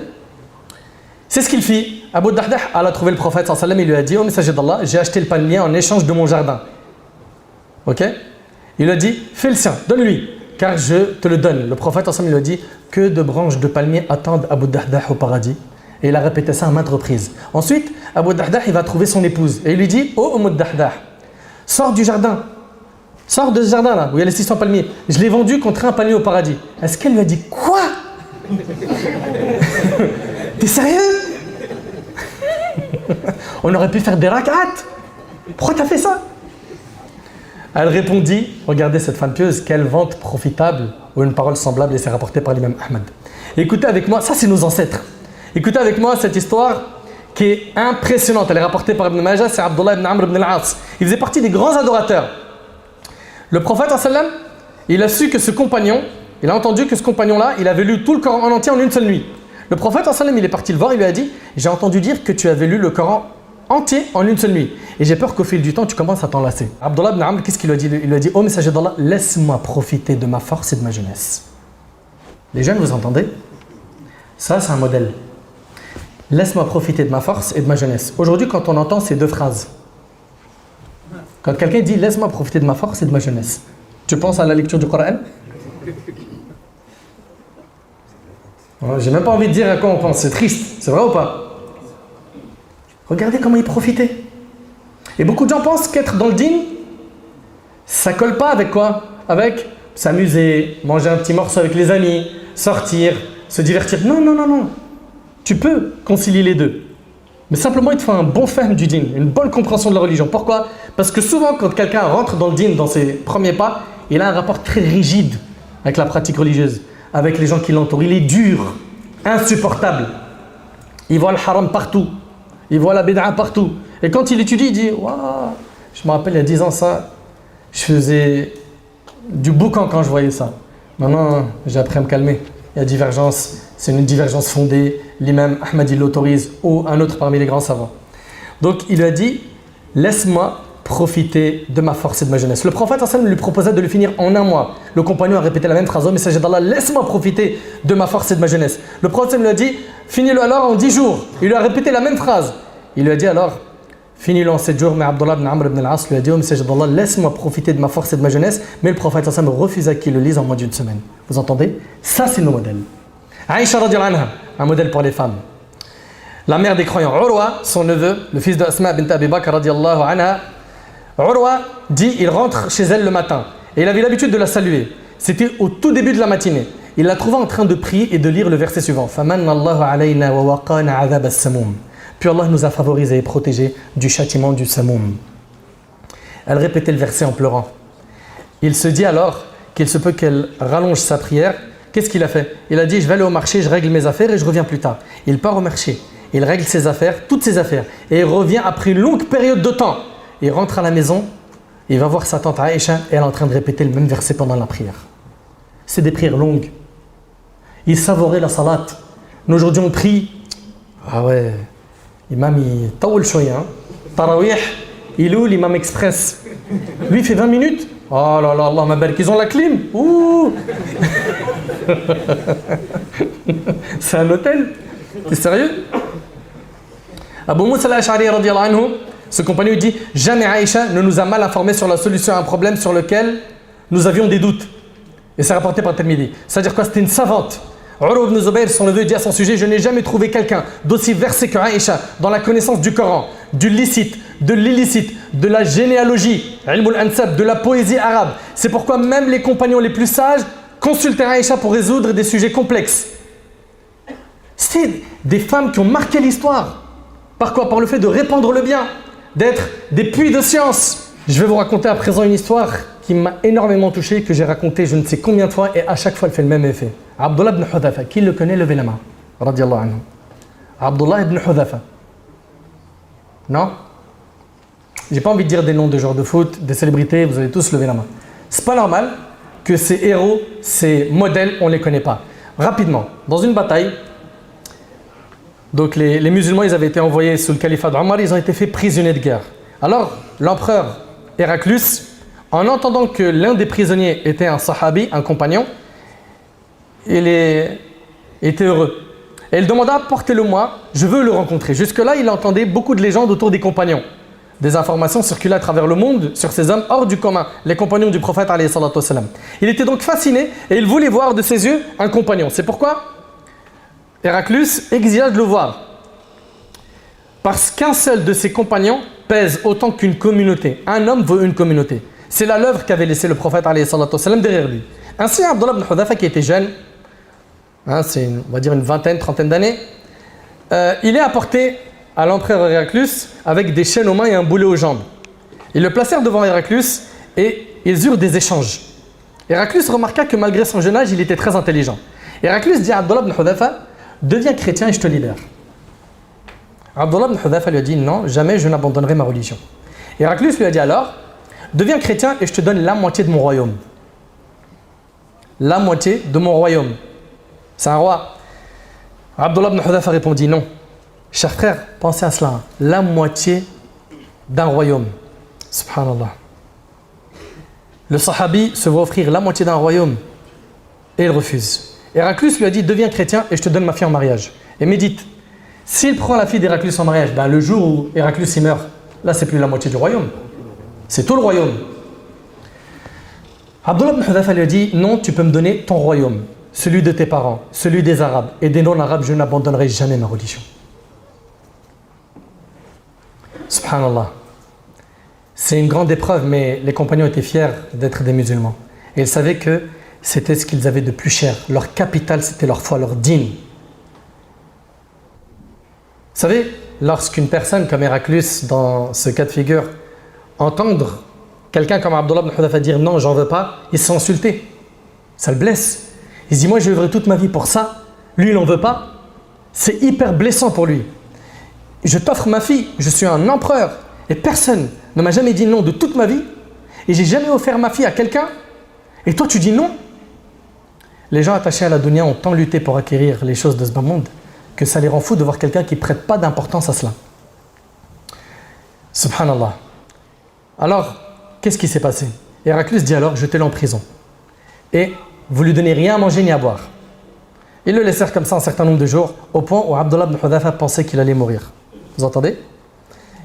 C'est ce qu'il fit. Abu Dahdah alla trouver le prophète sallallahu alayhi wa sallam. Il lui a dit: au messager d'Allah, j'ai acheté le palmier en échange de mon jardin. Ok? Il lui a dit: fais le sien, donne-lui. car je te le donne. Le prophète ensemble lui a dit que de branches de palmier attendent Abu Dahdah au paradis. Et il a répété ça à maintes reprises. Ensuite, Abu Dahdah il va trouver son épouse et il lui dit oh Abu Dahdah, sors du jardin, sors de ce jardin là où il y a les 600 palmiers. Je l'ai vendu contre un palmier au paradis. Est-ce qu'elle lui a dit quoi? T'es sérieux? On aurait pu faire des rak'at. Pourquoi t'as fait ça? Elle répondit, regardez cette femme pieuse, quelle vente profitable, ou une parole semblable, et c'est rapporté par l'imam Ahmad. Écoutez avec moi, ça c'est nos ancêtres. Écoutez avec moi cette histoire qui est impressionnante. Elle est rapportée par Ibn Majah, c'est Abdullah ibn Amr ibn al-As. Il faisait partie des grands adorateurs. Le prophète, il a su que ce compagnon, il a entendu que ce compagnon-là, il avait lu tout le Coran en entier en une seule nuit. Le prophète, il est parti le voir, il lui a dit, j'ai entendu dire que tu avais lu le Coran entier en une seule nuit. Et j'ai peur qu'au fil du temps, tu commences à t'enlacer. Abdullah ibn Amr, qu'est-ce qu'il lui a dit? Il lui a dit, ô messager d'Allah, laisse-moi profiter de ma force et de ma jeunesse. Les jeunes, vous entendez? Ça, c'est un modèle. Laisse-moi profiter de ma force et de ma jeunesse. Aujourd'hui, quand on entend ces deux phrases, quand quelqu'un dit, laisse-moi profiter de ma force et de ma jeunesse, tu penses à la lecture du Coran? J'ai même pas envie de dire à quoi on pense, c'est triste, c'est vrai ou pas? Regardez comment il profitait. Et beaucoup de gens pensent qu'être dans le dîn, ça colle pas avec quoi? Avec s'amuser, manger un petit morceau avec les amis, sortir, se divertir. Non, non, non, non. Tu peux concilier les deux. Mais simplement, il te faut un bon fahm du dîn, une bonne compréhension de la religion. Pourquoi? Parce que souvent, quand quelqu'un rentre dans le dîn, dans ses premiers pas, il a un rapport très rigide avec la pratique religieuse, avec les gens qui l'entourent. Il est dur, insupportable. Il voit le haram partout. Il voit la bid'a partout. Et quand il étudie, il dit waouh, je me rappelle il y a 10 ans, ça, je faisais du boucan quand je voyais ça. Maintenant, j'ai appris à me calmer. Il y a divergence, c'est une divergence fondée. L'imam Ahmad, il l'autorise, ou un autre parmi les grands savants. Donc, il lui a dit laisse-moi profiter de ma force et de ma jeunesse. Le prophète lui proposait de le finir en un mois. Le compagnon a répété la même phrase, ô messager d'Allah, laisse-moi profiter de ma force et de ma jeunesse. Le prophète lui a dit, finis-le alors en 10 jours. Il lui a répété la même phrase. Il lui a dit alors, finis-le en 7 jours. Mais Abdullah ibn Amr ibn al-As lui a dit, ô messager d'Allah, laisse-moi profiter de ma force et de ma jeunesse. Mais le prophète refusa qu'il le lise en moins d'une semaine. Vous entendez? Ça, c'est nos modèles. Aïcha radiyallahu anha, un modèle pour les femmes. La mère des croyants, Urwa, son neveu, le fils de Asma bint Abi Bakr radiyallahu anha, Urwa dit, il rentre chez elle le matin et il avait l'habitude de la saluer. C'était au tout début de la matinée. Il la trouva en train de prier et de lire le verset suivant. فَمَنَّ اللَّهُ عَلَيْنَا وَوَقَانَ عَذَابَ السَّمُومِ. Puis Allah nous a favorisés et protégés du châtiment du Samoum. Elle répétait le verset en pleurant. Il se dit alors qu'il se peut qu'elle rallonge sa prière. Qu'est-ce qu'il a fait? Il a dit, je vais aller au marché, je règle mes affaires et je reviens plus tard. Il part au marché, il règle ses affaires, toutes ses affaires, et il revient après une longue période de temps. Il rentre à la maison, il va voir sa tante Aïcha et elle est en train de répéter le même verset pendant la prière. C'est des prières longues. Il savourait la salat. Nous aujourd'hui on prie. Ah ouais, l'imam il taoul choya. Tarawih, il est où l'imam express? Lui il fait 20 minutes. Oh là là, Allah m'abarak, ils ont la clim. Ouh. C'est un hôtel. T'es sérieux? Abu Moussa al-Ash'ari radiyallahu anhu, ce compagnon dit, jamais Aïcha ne nous a mal informés sur la solution à un problème sur lequel nous avions des doutes. Et c'est rapporté par Tirmidhi. C'est-à-dire quoi? C'était une savante. Urwa ibn Zubayr, son neveu, dit à son sujet, je n'ai jamais trouvé quelqu'un d'aussi versé que Aïcha dans la connaissance du Coran, du licite, de l'illicite, de la généalogie, ilm al-ansab, de la poésie arabe. C'est pourquoi même les compagnons les plus sages consultaient Aïcha pour résoudre des sujets complexes. C'est des femmes qui ont marqué l'histoire. Par quoi? Par le fait de répandre le bien, d'être des puits de science. Je vais vous raconter à présent une histoire qui m'a énormément touché, que j'ai raconté je ne sais combien de fois et à chaque fois elle fait le même effet. Abdullah ibn Hudhafa, qui le connaît, levez la main. Radiyallahu anhu. Abdullah ibn Hudhafa. Non? J'ai pas envie de dire des noms de joueurs de foot, des célébrités, vous allez tous lever la main. C'est pas normal que ces héros, ces modèles, on les connaît pas. Rapidement, dans une bataille, donc les musulmans, ils avaient été envoyés sous le califat d'Omar, ils ont été faits prisonniers de guerre. Alors, l'empereur Héraclius, en entendant que l'un des prisonniers était un sahabi, un compagnon, il était heureux. Et il demanda, portez-le moi, je veux le rencontrer. Jusque-là, il entendait beaucoup de légendes autour des compagnons. des informations circulaient à travers le monde sur ces hommes hors du commun, les compagnons du prophète alayhi salatu wassalam. Il était donc fasciné et il voulait voir de ses yeux un compagnon. C'est pourquoi Héraclius exigea de le voir. Parce qu'un seul de ses compagnons pèse autant qu'une communauté. Un homme vaut une communauté. C'est là l'œuvre qu'avait laissé le prophète alayhi salatu wassalam derrière lui. Ainsi, Abdullah ibn Hudhafa qui était jeune, c'est on va dire une vingtaine, trentaine d'années, il est apporté à l'empereur Héraclius avec des chaînes aux mains et un boulet aux jambes. Ils le placèrent devant Héraclius et ils eurent des échanges. Héraclius remarqua que malgré son jeune âge, il était très intelligent. Héraclius dit à Abdullah ibn Hudhafa, deviens chrétien et je te libère. Abdullah ibn Hudhafa lui a dit, non, jamais je n'abandonnerai ma religion. Héraclius lui a dit alors, deviens chrétien et je te donne la moitié de mon royaume. La moitié de mon royaume. C'est un roi. Abdullah ibn Hudhafa répondit, non. Chers frères, pensez à cela. La moitié d'un royaume. Subhanallah. Le sahabi se voit offrir la moitié d'un royaume et il refuse. Héraclius lui a dit, deviens chrétien et je te donne ma fille en mariage. Et médite, s'il prend la fille d'Héraclius en mariage, le jour où Héraclius y meurt, là c'est plus la moitié du royaume. C'est tout le royaume. Abdullah ibn Hudhafa lui a dit, non, tu peux me donner ton royaume, celui de tes parents, celui des Arabes et des non-Arabes, je n'abandonnerai jamais ma religion. Subhanallah. C'est une grande épreuve, mais les compagnons étaient fiers d'être des musulmans. Et ils savaient que c'était ce qu'ils avaient de plus cher. Leur capital, c'était leur foi, leur dîne. Vous savez, lorsqu'une personne comme Héraclius, dans ce cas de figure, entendre quelqu'un comme Abdullah ibn Hudhafa dire non, j'en veux pas, il se sent insulté. Ça le blesse. Il se dit, moi je vivrai toute ma vie pour ça, lui il n'en veut pas. C'est hyper blessant pour lui. Je t'offre ma fille, je suis un empereur et personne ne m'a jamais dit non de toute ma vie et j'ai jamais offert ma fille à quelqu'un et toi tu dis non. Les gens attachés à la dunya ont tant lutté pour acquérir les choses de ce bas monde que ça les rend fous de voir quelqu'un qui ne prête pas d'importance à cela. Subhanallah. Alors, qu'est-ce qui s'est passé? Héraclius dit alors, jetez-le en prison. Et vous lui donnez rien à manger ni à boire. Ils le laissèrent comme ça un certain nombre de jours, au point où Abdullah ibn Hudhafa pensait qu'il allait mourir. Vous entendez?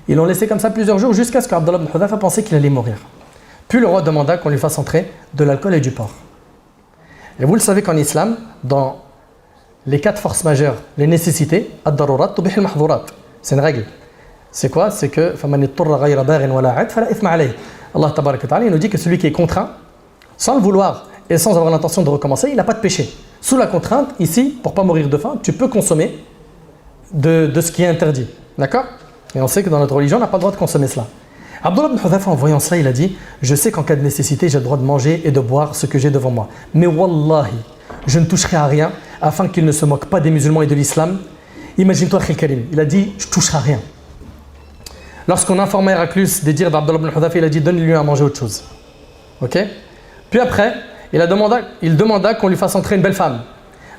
Ils l'ont laissé comme ça plusieurs jours jusqu'à ce qu'Abdullah ibn Hudhafa pensait qu'il allait mourir. Puis le roi demanda qu'on lui fasse entrer de l'alcool et du porc. Et vous le savez qu'en islam, dans les 4 forces majeures, les nécessités, ad-darurat tubih al-mahdhurat. C'est une règle. C'est quoi? C'est que faman ittarra ghayra baghin wala 'ad fala ithma alayh. Allah tabaraka wa ta'ala il nous dit que celui qui est contraint, sans le vouloir et sans avoir l'intention de recommencer, il n'a pas de péché. Sous la contrainte, ici, pour ne pas mourir de faim, tu peux consommer de ce qui est interdit. D'accord? Et on sait que dans notre religion, on n'a pas le droit de consommer cela. Abdullah ibn Hudhafa, en voyant cela, il a dit, je sais qu'en cas de nécessité, j'ai le droit de manger et de boire ce que j'ai devant moi. Mais wallahi, je ne toucherai à rien afin qu'il ne se moque pas des musulmans et de l'islam. Imagine-toi, Khil Karim, il a dit, je ne toucherai à rien. Lorsqu'on informait Héraclius des dires d'Abdullah ibn Hudhafa, il a dit, donne-lui à manger autre chose. Ok? Puis après, il demanda qu'on lui fasse entrer une belle femme.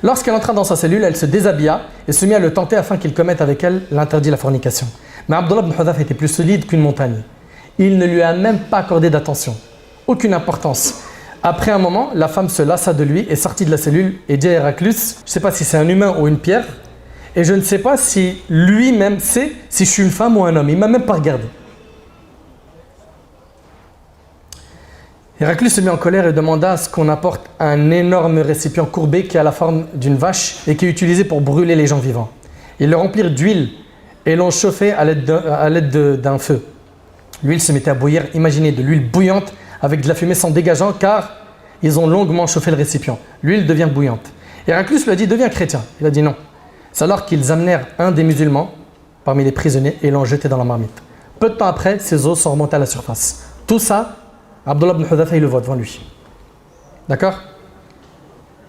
Lorsqu'elle entra dans sa cellule, elle se déshabilla et se mit à le tenter afin qu'il commette avec elle l'interdit de la fornication. Mais Abdullah ibn Hudhafa était plus solide qu'une montagne. Il ne lui a même pas accordé d'attention, aucune importance. Après un moment, la femme se lassa de lui et sortit de la cellule et dit à Héraclius, je ne sais pas si c'est un humain ou une pierre, et je ne sais pas si lui-même sait si je suis une femme ou un homme. Il ne m'a même pas regardé. Héraclius se mit en colère et demanda à ce qu'on apporte un énorme récipient courbé qui a la forme d'une vache et qui est utilisé pour brûler les gens vivants. Ils le remplirent d'huile et l'ont chauffé à l'aide d'un feu. L'huile se mettait à bouillir, imaginez de l'huile bouillante avec de la fumée s'en dégageant car ils ont longuement chauffé le récipient. L'huile devient bouillante. Héraclius lui a dit, deviens chrétien. Il a dit non. C'est alors qu'ils amenèrent un des musulmans parmi les prisonniers et l'ont jeté dans la marmite. Peu de temps après, ses os sont remontés à la surface. Tout ça, Abdullah ibn Hudhafa, il le voit devant lui. D'accord?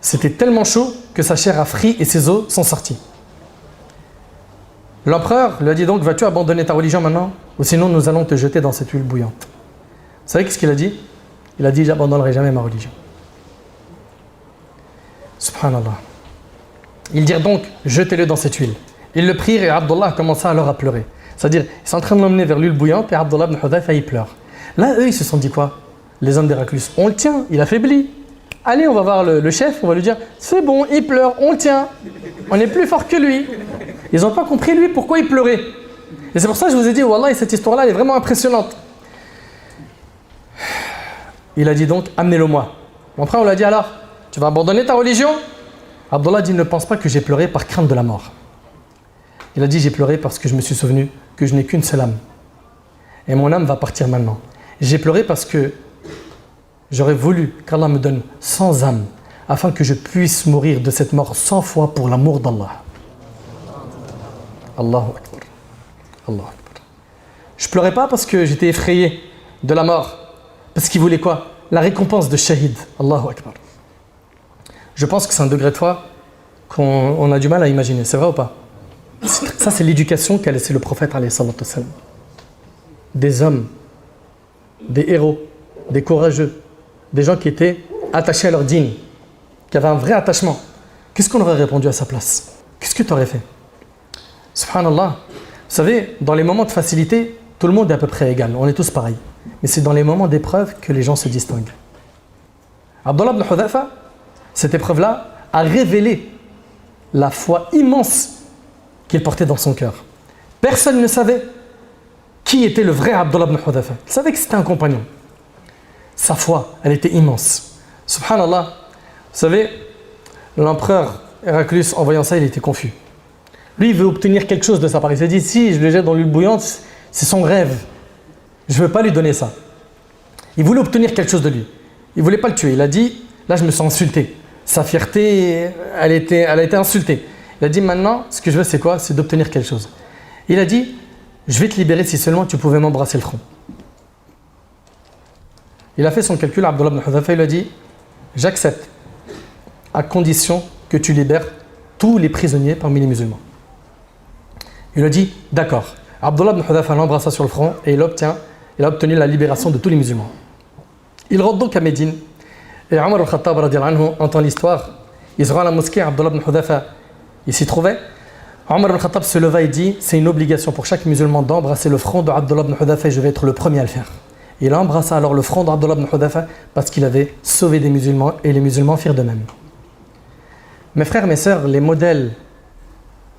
C'était tellement chaud que sa chair a frit et ses os sont sortis. L'empereur lui a dit donc, vas-tu abandonner ta religion maintenant? Ou sinon nous allons te jeter dans cette huile bouillante. Vous savez qu'est-ce qu'il a dit? Il a dit, j'abandonnerai jamais ma religion. Subhanallah. Ils dirent donc, jetez-le dans cette huile. Ils le prirent et Abdullah commença alors à pleurer. C'est-à-dire, ils sont en train de l'emmener vers l'huile bouillante et Abdullah ibn Hudhafa, il pleure. Là, eux, ils se sont dit quoi? Les hommes d'Héraclius, on le tient, il affaiblit. Allez, on va voir le chef, on va lui dire, c'est bon, il pleure, on le tient. On est plus fort que lui. Ils n'ont pas compris, lui, pourquoi il pleurait. Et c'est pour ça que je vous ai dit, wallah, cette histoire-là, elle est vraiment impressionnante. Il a dit donc, amenez-le moi. Mon frère, on l'a dit alors, tu vas abandonner ta religion? Abdullah dit, ne pense pas que j'ai pleuré par crainte de la mort. Il a dit, j'ai pleuré parce que je me suis souvenu que je n'ai qu'une seule âme. Et mon âme va partir maintenant. J'ai pleuré parce que j'aurais voulu qu'Allah me donne 100 âmes afin que je puisse mourir de cette mort 100 fois pour l'amour d'Allah. Allahu Akbar. Allahu Akbar. Je pleurais pas parce que j'étais effrayé de la mort. Parce qu'il voulait quoi? La récompense de shahid. Allahu Akbar. Je pense que c'est un degré de foi qu'on a du mal à imaginer. C'est vrai ou pas? Ça, c'est l'éducation qu'a laissé le prophète alayhi salatu wassalam. Des hommes, des héros, des courageux, des gens qui étaient attachés à leur dîne, qui avaient un vrai attachement. Qu'est-ce qu'on aurait répondu à sa place? Qu'est-ce que tu aurais fait? Subhanallah. Vous savez, dans les moments de facilité, tout le monde est à peu près égal. On est tous pareils. Mais c'est dans les moments d'épreuve que les gens se distinguent. Abdullah ibn Hudhafa, cette épreuve-là, a révélé la foi immense qu'il portait dans son cœur. Personne ne savait qui était le vrai Abdullah ibn Hudhafa. Il savait que c'était un compagnon. Sa foi, elle était immense. Subhanallah. Vous savez, l'empereur Héraclius, en voyant ça, il était confus. Lui, il veut obtenir quelque chose de sa part. Il s'est dit, si je le jette dans l'huile bouillante, c'est son rêve. Je ne veux pas lui donner ça. Il voulait obtenir quelque chose de lui. Il ne voulait pas le tuer. Il a dit, là, je me sens insulté. Sa fierté, elle a été insultée. Il a dit, maintenant, ce que je veux, c'est quoi? C'est d'obtenir quelque chose. Il a dit, je vais te libérer si seulement tu pouvais m'embrasser le front. Il a fait son calcul, Abdullah ibn Hudhafa, il a dit, j'accepte, à condition que tu libères tous les prisonniers parmi les musulmans. Il a dit, d'accord. Abdullah ibn Hudhafa l'embrassa sur le front et il a obtenu la libération de tous les musulmans. Il rentre donc à Médine et Omar al-Khattab radiyallahu anhu entend l'histoire. Il se rend à la mosquée, Abdullah ibn Hudhafa, il s'y trouvait. Omar al-Khattab se leva et dit, c'est une obligation pour chaque musulman d'embrasser le front de Abdullah ibn Hudhafa et je vais être le premier à le faire. Il embrassa alors le front d'Abdullah ibn Hudhafa parce qu'il avait sauvé des musulmans et les musulmans firent de même. Mes frères, mes sœurs, les modèles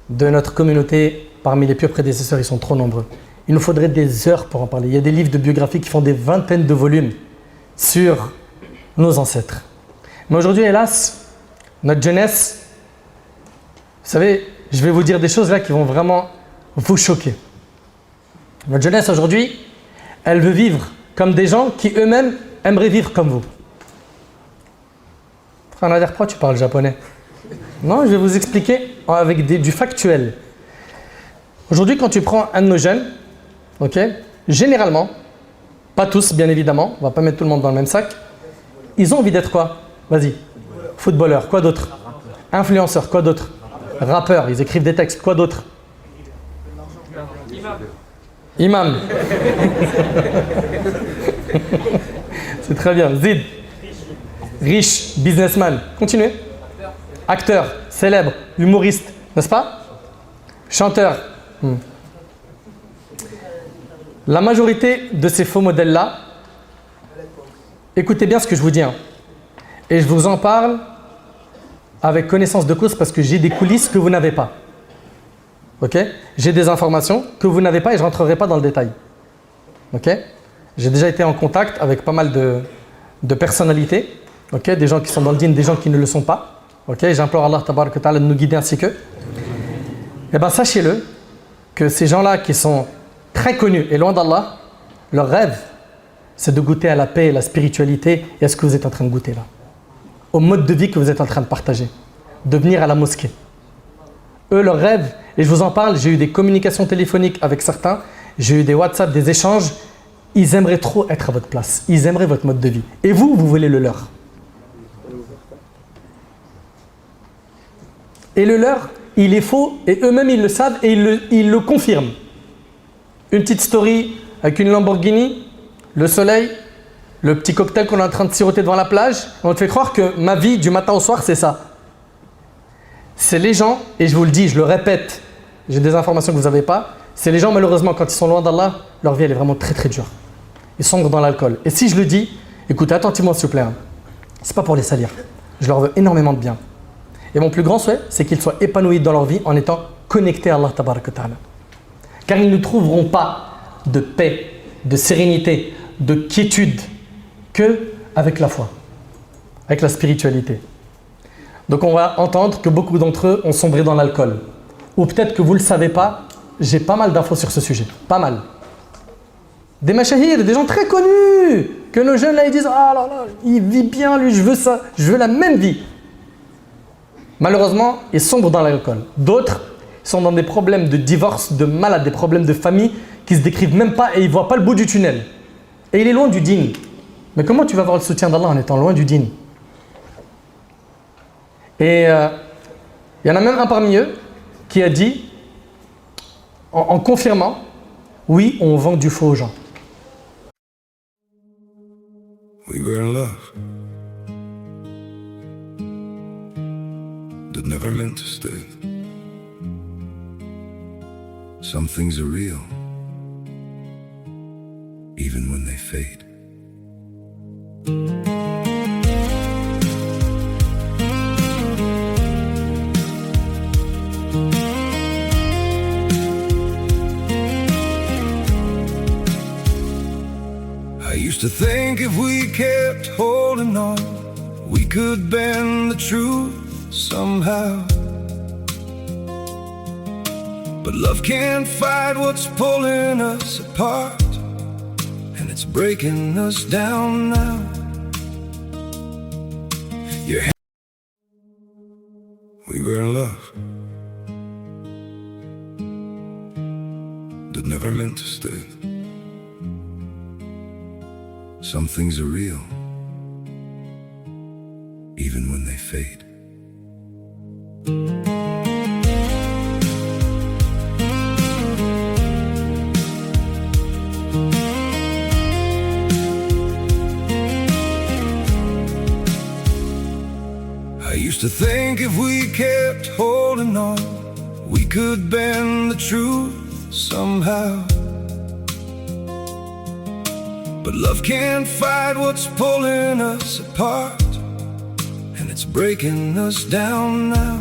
de notre communauté parmi les purs prédécesseurs, ils sont trop nombreux. Il nous faudrait des heures pour en parler. Il y a des livres de biographie qui font des vingtaines de volumes sur nos ancêtres. Mais aujourd'hui, hélas, notre jeunesse, vous savez, je vais vous dire des choses là qui vont vraiment vous choquer. Notre jeunesse aujourd'hui, elle veut vivre comme des gens qui eux-mêmes aimeraient vivre comme vous. Frère Nader, pourquoi tu parles japonais? Non, je vais vous expliquer avec du factuel. Aujourd'hui, quand tu prends un de nos jeunes, généralement, pas tous bien évidemment, on va pas mettre tout le monde dans le même sac, ils ont envie d'être quoi? Vas-y. Footballeur, quoi d'autre? Influenceur, quoi d'autre? Rappeur, ils écrivent des textes, quoi d'autre? Imam. C'est très bien. Zid. Riche, businessman. Continuez. Acteur, célèbre, humoriste, n'est-ce pas? Chanteur. La majorité de ces faux modèles-là, écoutez bien ce que je vous dis, hein, et je vous en parle avec connaissance de cause parce que j'ai des coulisses que vous n'avez pas. Ok? J'ai des informations que vous n'avez pas et je ne rentrerai pas dans le détail. Ok? J'ai déjà été en contact avec pas mal de personnalités, okay? Des gens qui sont dans le dîn, des gens qui ne le sont pas. Okay? J'implore Allah tabaraka ta'ala de nous guider ainsi qu'eux. Eh bien, sachez-le que ces gens-là qui sont très connus et loin d'Allah, leur rêve, c'est de goûter à la paix, la spiritualité et à ce que vous êtes en train de goûter là. Au mode de vie que vous êtes en train de partager. De venir à la mosquée. Eux, leur rêve, et je vous en parle, j'ai eu des communications téléphoniques avec certains, j'ai eu des WhatsApp, des échanges, ils aimeraient trop être à votre place. Ils aimeraient votre mode de vie. Et vous, vous voulez le leur. Et le leur, il est faux, et eux-mêmes, ils le savent, et ils le confirment. Une petite story avec une Lamborghini, le soleil, le petit cocktail qu'on est en train de siroter devant la plage, on te fait croire que ma vie, du matin au soir, c'est ça. C'est les gens, et je vous le dis, je le répète, j'ai des informations que vous n'avez pas, c'est les gens, malheureusement, quand ils sont loin d'Allah, leur vie, elle est vraiment très très dure. Ils sombrent dans l'alcool. Et si je le dis, écoutez attentivement s'il vous plaît, hein. C'est pas pour les salir. Je leur veux énormément de bien. Et mon plus grand souhait, c'est qu'ils soient épanouis dans leur vie en étant connectés à Allah tabaraka ta'ala. Car ils ne trouveront pas de paix, de sérénité, de quiétude qu'avec la foi, avec la spiritualité. Donc on va entendre que beaucoup d'entre eux ont sombré dans l'alcool. Ou peut-être que vous ne le savez pas, j'ai pas mal d'infos sur ce sujet, pas mal. Des mashahir, des gens très connus, que nos jeunes là ils disent « Ah là là, il vit bien lui, je veux ça, je veux la même vie ». Malheureusement, ils sombrent dans l'alcool. D'autres sont dans des problèmes de divorce, de malades, des problèmes de famille qui ne se décrivent même pas et ils ne voient pas le bout du tunnel. Et il est loin du dîn. Mais comment tu vas avoir le soutien d'Allah en étant loin du dîn? Et il y en a même un parmi eux qui a dit, en confirmant, oui, on vend du faux aux gens. We were in love, that never meant to stay. Some things are real, even when they fade. I used to think if we kept holding on, we could bend the truth somehow. But love can't fight what's pulling us apart, and it's breaking us down now. We were in love, that never meant to stay. Some things are real, even when they fade. I used to think if we kept holding on, we could bend the truth somehow. But love can't fight what's pulling us apart, and it's breaking us down now.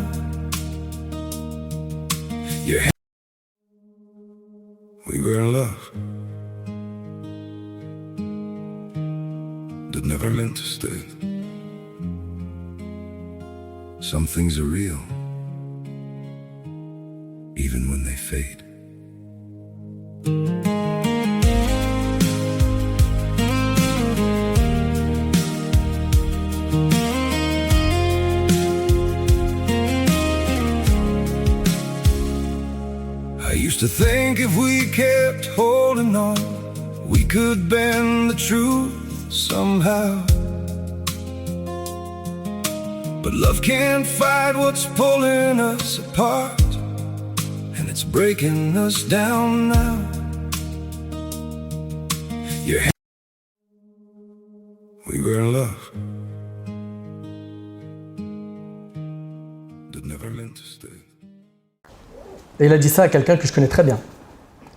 We were in love, that never meant to stay. Some things are real, even when they fade. I used to think if we kept holding on, we could bend the truth somehow. But love can't fight what's pulling us apart, and it's breaking us down now. We were in love, that never meant to stay. Et il a dit ça à quelqu'un que je connais très bien.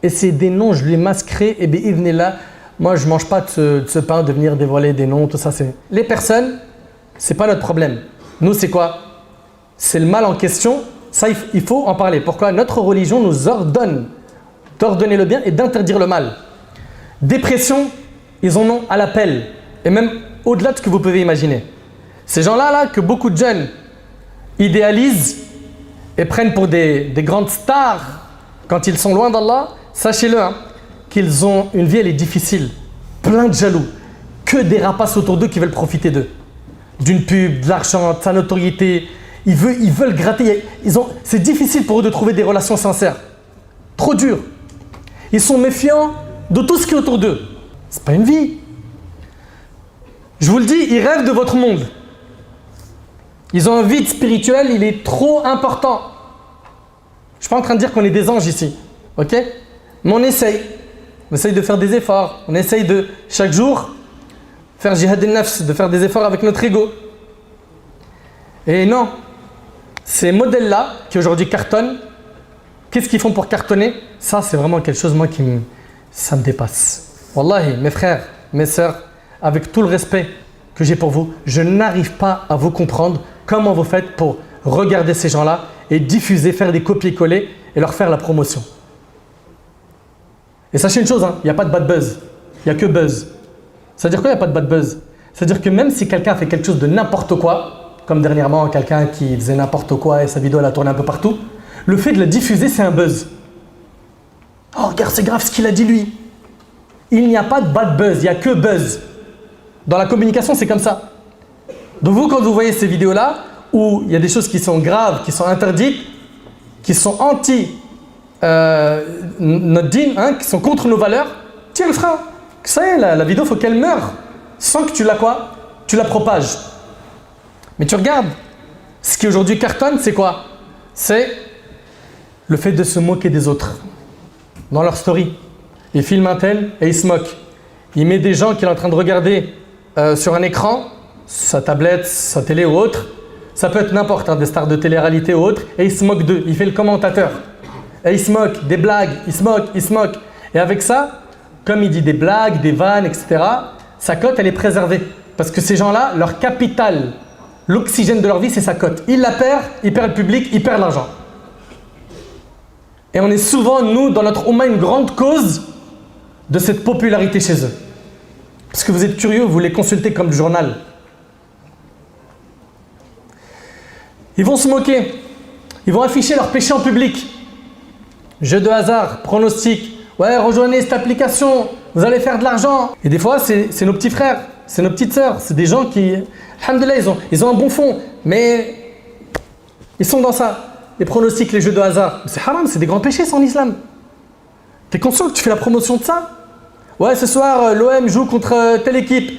Et ces des noms, je lui ai masqué, et bi'idhnillah, moi je ne mange pas de ce pain de venir dévoiler des noms, tout ça. Les personnes, ce n'est pas notre problème. Nous, c'est quoi? C'est le mal en question. Ça, il faut en parler. Pourquoi? Notre religion nous ordonne d'ordonner le bien et d'interdire le mal. Dépression, ils en ont à l'appel. Et même au-delà de ce que vous pouvez imaginer. Ces gens-là, que beaucoup de jeunes idéalisent et prennent pour des grandes stars quand ils sont loin d'Allah, sachez-le, qu'ils ont une vie, elle est difficile. Plein de jaloux. Que des rapaces autour d'eux qui veulent profiter d'eux. D'une pub, de l'argent, de sa notoriété. Ils veulent gratter. C'est difficile pour eux de trouver des relations sincères. Trop dur. Ils sont méfiants de tout ce qui est autour d'eux. C'est pas une vie. Je vous le dis, ils rêvent de votre monde. Ils ont un vide spirituel, il est trop important. Je ne suis pas en train de dire qu'on est des anges ici. Ok? Mais on essaye. On essaye de faire des efforts. On essaye de, chaque jour, faire jihad al-nafs, de faire des efforts avec notre ego. Et non, ces modèles-là, qui aujourd'hui cartonnent, qu'est-ce qu'ils font pour cartonner? Ça, c'est vraiment quelque chose, moi, ça me dépasse. Wallahi, mes frères, mes sœurs, avec tout le respect que j'ai pour vous, je n'arrive pas à vous comprendre comment vous faites pour regarder ces gens-là et diffuser, faire des copier-coller et leur faire la promotion. Et sachez une chose, hein, il n'y a pas de bad buzz. Il n'y a que buzz. C'est-à-dire quoi, il n'y a pas de bad buzz? C'est-à-dire que même si quelqu'un fait quelque chose de n'importe quoi, comme dernièrement quelqu'un qui faisait n'importe quoi et sa vidéo elle a tourné un peu partout, le fait de la diffuser, c'est un buzz. Oh, regarde, c'est grave ce qu'il a dit lui. Il n'y a pas de bad buzz, il n'y a que buzz. Dans la communication, c'est comme ça. Donc vous, quand vous voyez ces vidéos-là, où il y a des choses qui sont graves, qui sont interdites, qui sont anti notre dîme, hein, qui sont contre nos valeurs, tire le frein. Ça y est, la vidéo, il faut qu'elle meure. Sans que tu la quoi? Tu la propages. Mais tu regardes, ce qui aujourd'hui cartonne, c'est quoi? C'est le fait de se moquer des autres. Dans leur story. Il filme un tel et il se moque. Il met des gens qu'il est en train de regarder sur un écran, sa tablette, sa télé ou autre. Ça peut être n'importe, hein, des stars de télé-réalité ou autre. Et il se moque d'eux. Il fait le commentateur. Et il se moque, des blagues, il se moque. Et avec ça, comme il dit des blagues, des vannes, etc., sa cote, elle est préservée. Parce que ces gens-là, leur capital, l'oxygène de leur vie, c'est sa cote. Il la perd, il perd le public, il perd l'argent. Et on est souvent, nous, dans notre Oumma, une grande cause de cette popularité chez eux. Parce que vous êtes curieux, vous les consultez comme le journal. Ils vont se moquer. Ils vont afficher leurs péchés en public. Jeu de hasard, pronostic. Ouais, rejoignez cette application, vous allez faire de l'argent. Et des fois, c'est nos petits frères, c'est nos petites sœurs. C'est des gens qui, alhamdoulilah, ils ont un bon fond. Mais ils sont dans ça. Les pronostics, les jeux de hasard. C'est haram, c'est des grands péchés, ça, en islam. T'es conscient que tu fais la promotion de ça? Ouais, ce soir, l'OM joue contre telle équipe.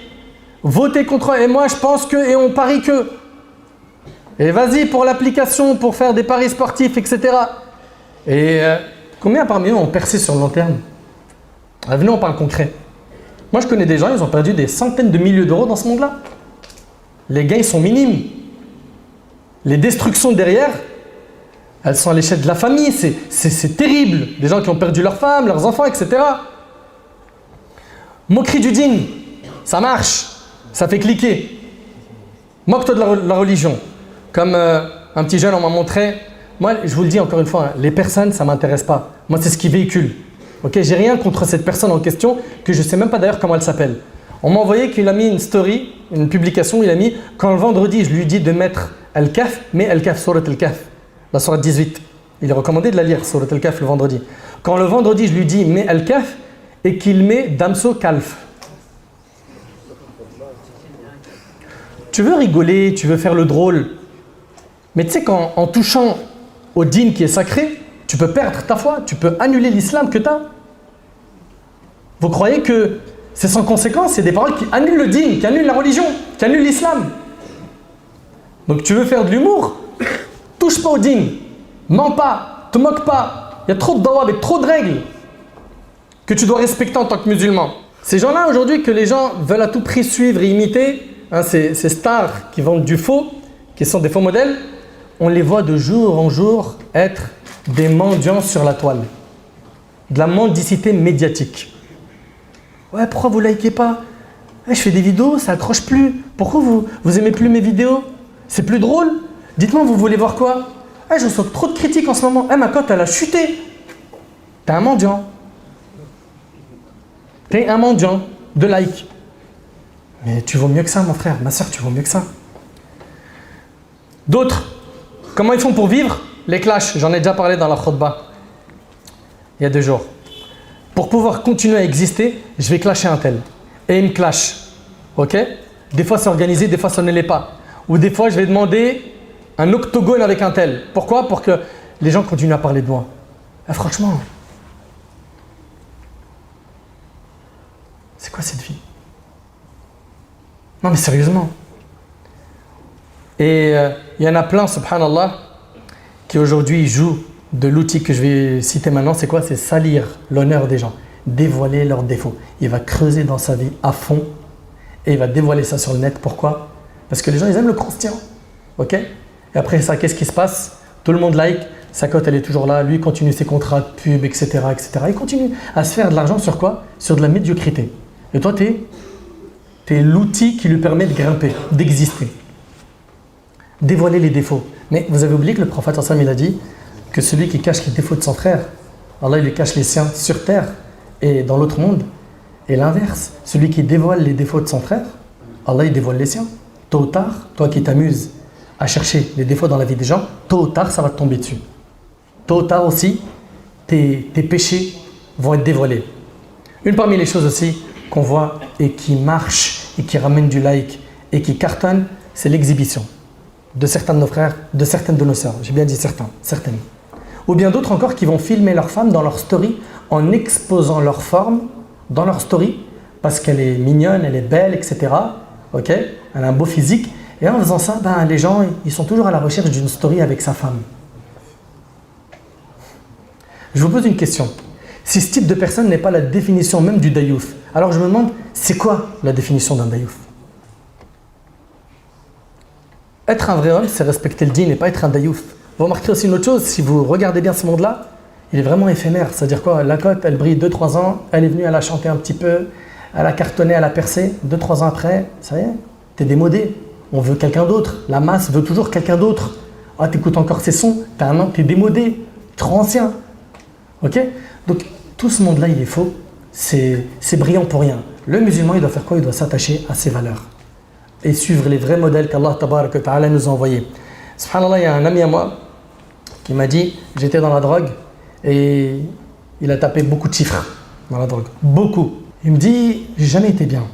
Votez contre eux. Et moi, je pense que, et on parie que. Et vas-y pour l'application, pour faire des paris sportifs, etc. Et combien parmi eux ont percé sur le long terme? Venez, on parle concret. Moi, je connais des gens, ils ont perdu des centaines de milliers d'euros dans ce monde-là. Les gains sont minimes. Les destructions derrière, elles sont à l'échelle de la famille. C'est terrible. Des gens qui ont perdu leurs femmes, leurs enfants, etc. Moquerie du dîn, ça marche. Ça fait cliquer. Moque-toi de la religion. Comme un petit jeune, on m'a montré. Moi, je vous le dis encore une fois, hein, les personnes, ça ne m'intéresse pas. Moi, c'est ce qu'ils véhiculent. Okay, j'ai rien contre cette personne en question, que je ne sais même pas d'ailleurs comment elle s'appelle. On m'a envoyé qu'il a mis une story, une publication, il a mis « Quand le vendredi, je lui dis de mettre Al-Kahf, mais Al-Kahf, Surat Al-Kahf, la Surat 18. » Il est recommandé de la lire, Surat Al-Kahf, le vendredi. Quand le vendredi, je lui dis « Mets Al-Kahf » et qu'il met « Damso Kalf ». Tu veux rigoler, tu veux faire le drôle. Mais tu sais qu'en touchant au dîn qui est sacré, tu peux perdre ta foi, tu peux annuler l'islam que tu as. Vous croyez que c'est sans conséquence? C'est des paroles qui annulent le dîn, qui annulent la religion, qui annulent l'islam. Donc tu veux faire de l'humour? Touche pas au dîn, mens pas, te moque pas. Il y a trop de dawa avec trop de règles que tu dois respecter en tant que musulman. Ces gens-là aujourd'hui que les gens veulent à tout prix suivre et imiter, hein, ces stars qui vendent du faux, qui sont des faux modèles, on les voit de jour en jour être des mendiants sur la toile. De la mendicité médiatique. Ouais, pourquoi vous likez pas? Ouais, je fais des vidéos, ça accroche plus. Pourquoi vous aimez plus mes vidéos? C'est plus drôle? Dites-moi, vous voulez voir quoi? Ouais, je reçois trop de critiques en ce moment. Ma cote, elle a chuté. T'es un mendiant. T'es un mendiant de like. Mais tu vaux mieux que ça, mon frère, ma soeur, tu vaux mieux que ça. D'autres, comment ils font pour vivre? Les clashs, j'en ai déjà parlé dans la khutbah il y a 2 jours. Pour pouvoir continuer à exister, je vais clasher un tel. Et il me clash. Ok? Des fois c'est organisé, des fois ça ne l'est pas. Ou des fois je vais demander un octogone avec un tel. Pourquoi? Pour que les gens continuent à parler de moi. Franchement, c'est quoi cette vie? Non mais sérieusement. Et il y en a plein, subhanallah, qui aujourd'hui jouent de l'outil que je vais citer maintenant. C'est quoi? C'est salir l'honneur des gens, dévoiler leurs défauts. Il va creuser dans sa vie à fond et il va dévoiler ça sur le net. Pourquoi? Parce que les gens, ils aiment le croustillant. Ok? Et après ça, qu'est-ce qui se passe? Tout le monde like, sa cote, elle est toujours là. Lui, il continue ses contrats de pub, etc., etc. Il continue à se faire de l'argent sur quoi? Sur de la médiocrité. Et toi, t'es l'outil qui lui permet de grimper, d'exister. Dévoiler les défauts. Mais vous avez oublié que le prophète il a dit que celui qui cache les défauts de son frère, Allah il lui cache les siens sur terre et dans l'autre monde. Et l'inverse, celui qui dévoile les défauts de son frère, Allah il dévoile les siens. Tôt ou tard, toi qui t'amuses à chercher les défauts dans la vie des gens, tôt ou tard ça va te tomber dessus. Tôt ou tard aussi, tes péchés vont être dévoilés. Une parmi les choses aussi qu'on voit et qui marche et qui ramène du like et qui cartonne, c'est l'exhibition de certains de nos frères, de certaines de nos sœurs. J'ai bien dit certains, certaines. Ou bien d'autres encore qui vont filmer leur femme dans leur story en exposant leur forme dans leur story parce qu'elle est mignonne, elle est belle, etc. Ok, elle a un beau physique. Et en faisant ça, les gens ils sont toujours à la recherche d'une story avec sa femme. Je vous pose une question. Si ce type de personne n'est pas la définition même du dayouf, alors je me demande, c'est quoi la définition d'un dayouf? Être un vrai homme, c'est respecter le dîn et pas être un dayouf. Vous remarquerez aussi une autre chose, si vous regardez bien ce monde-là, il est vraiment éphémère. C'est-à-dire quoi? La cote, elle brille 2-3 ans, elle est venue, elle a chanté un petit peu, elle a cartonné, elle a percé. 2-3 ans après, ça y est, t'es démodé. On veut quelqu'un d'autre. La masse veut toujours quelqu'un d'autre. Ah, t'écoutes encore ces sons, t'es démodé, trop ancien. Ok? Donc, tout ce monde-là, il est faux. C'est brillant pour rien. Le musulman, il doit faire quoi? Il doit s'attacher à ses valeurs et suivre les vrais modèles qu'Allah Tabarak wa Ta'ala nous a envoyés. Subhanallah, il y a un ami à moi qui m'a dit, j'étais dans la drogue et il a tapé beaucoup de chiffres dans la drogue. Beaucoup. Il me dit, j'ai jamais été bien.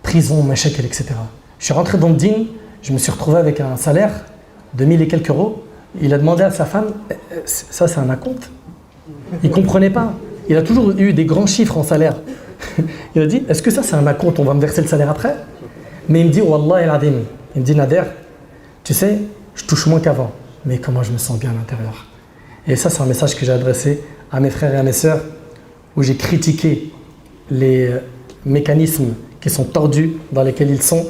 Prison, machak, etc. Je suis rentré dans le dîn, je me suis retrouvé avec un salaire de 1000 et quelques euros. Il a demandé à sa femme, ça c'est un acompte? Il ne comprenait pas. Il a toujours eu des grands chiffres en salaire. Il a dit, est-ce que ça c'est un acompte? On va me verser le salaire après? Mais il me dit, Wallah el-Adim. Il me dit, Nader, tu sais, je touche moins qu'avant. Mais comment je me sens bien à l'intérieur. Et ça c'est un message que j'ai adressé à mes frères et à mes sœurs, où j'ai critiqué les mécanismes qui sont tordus dans lesquels ils sont.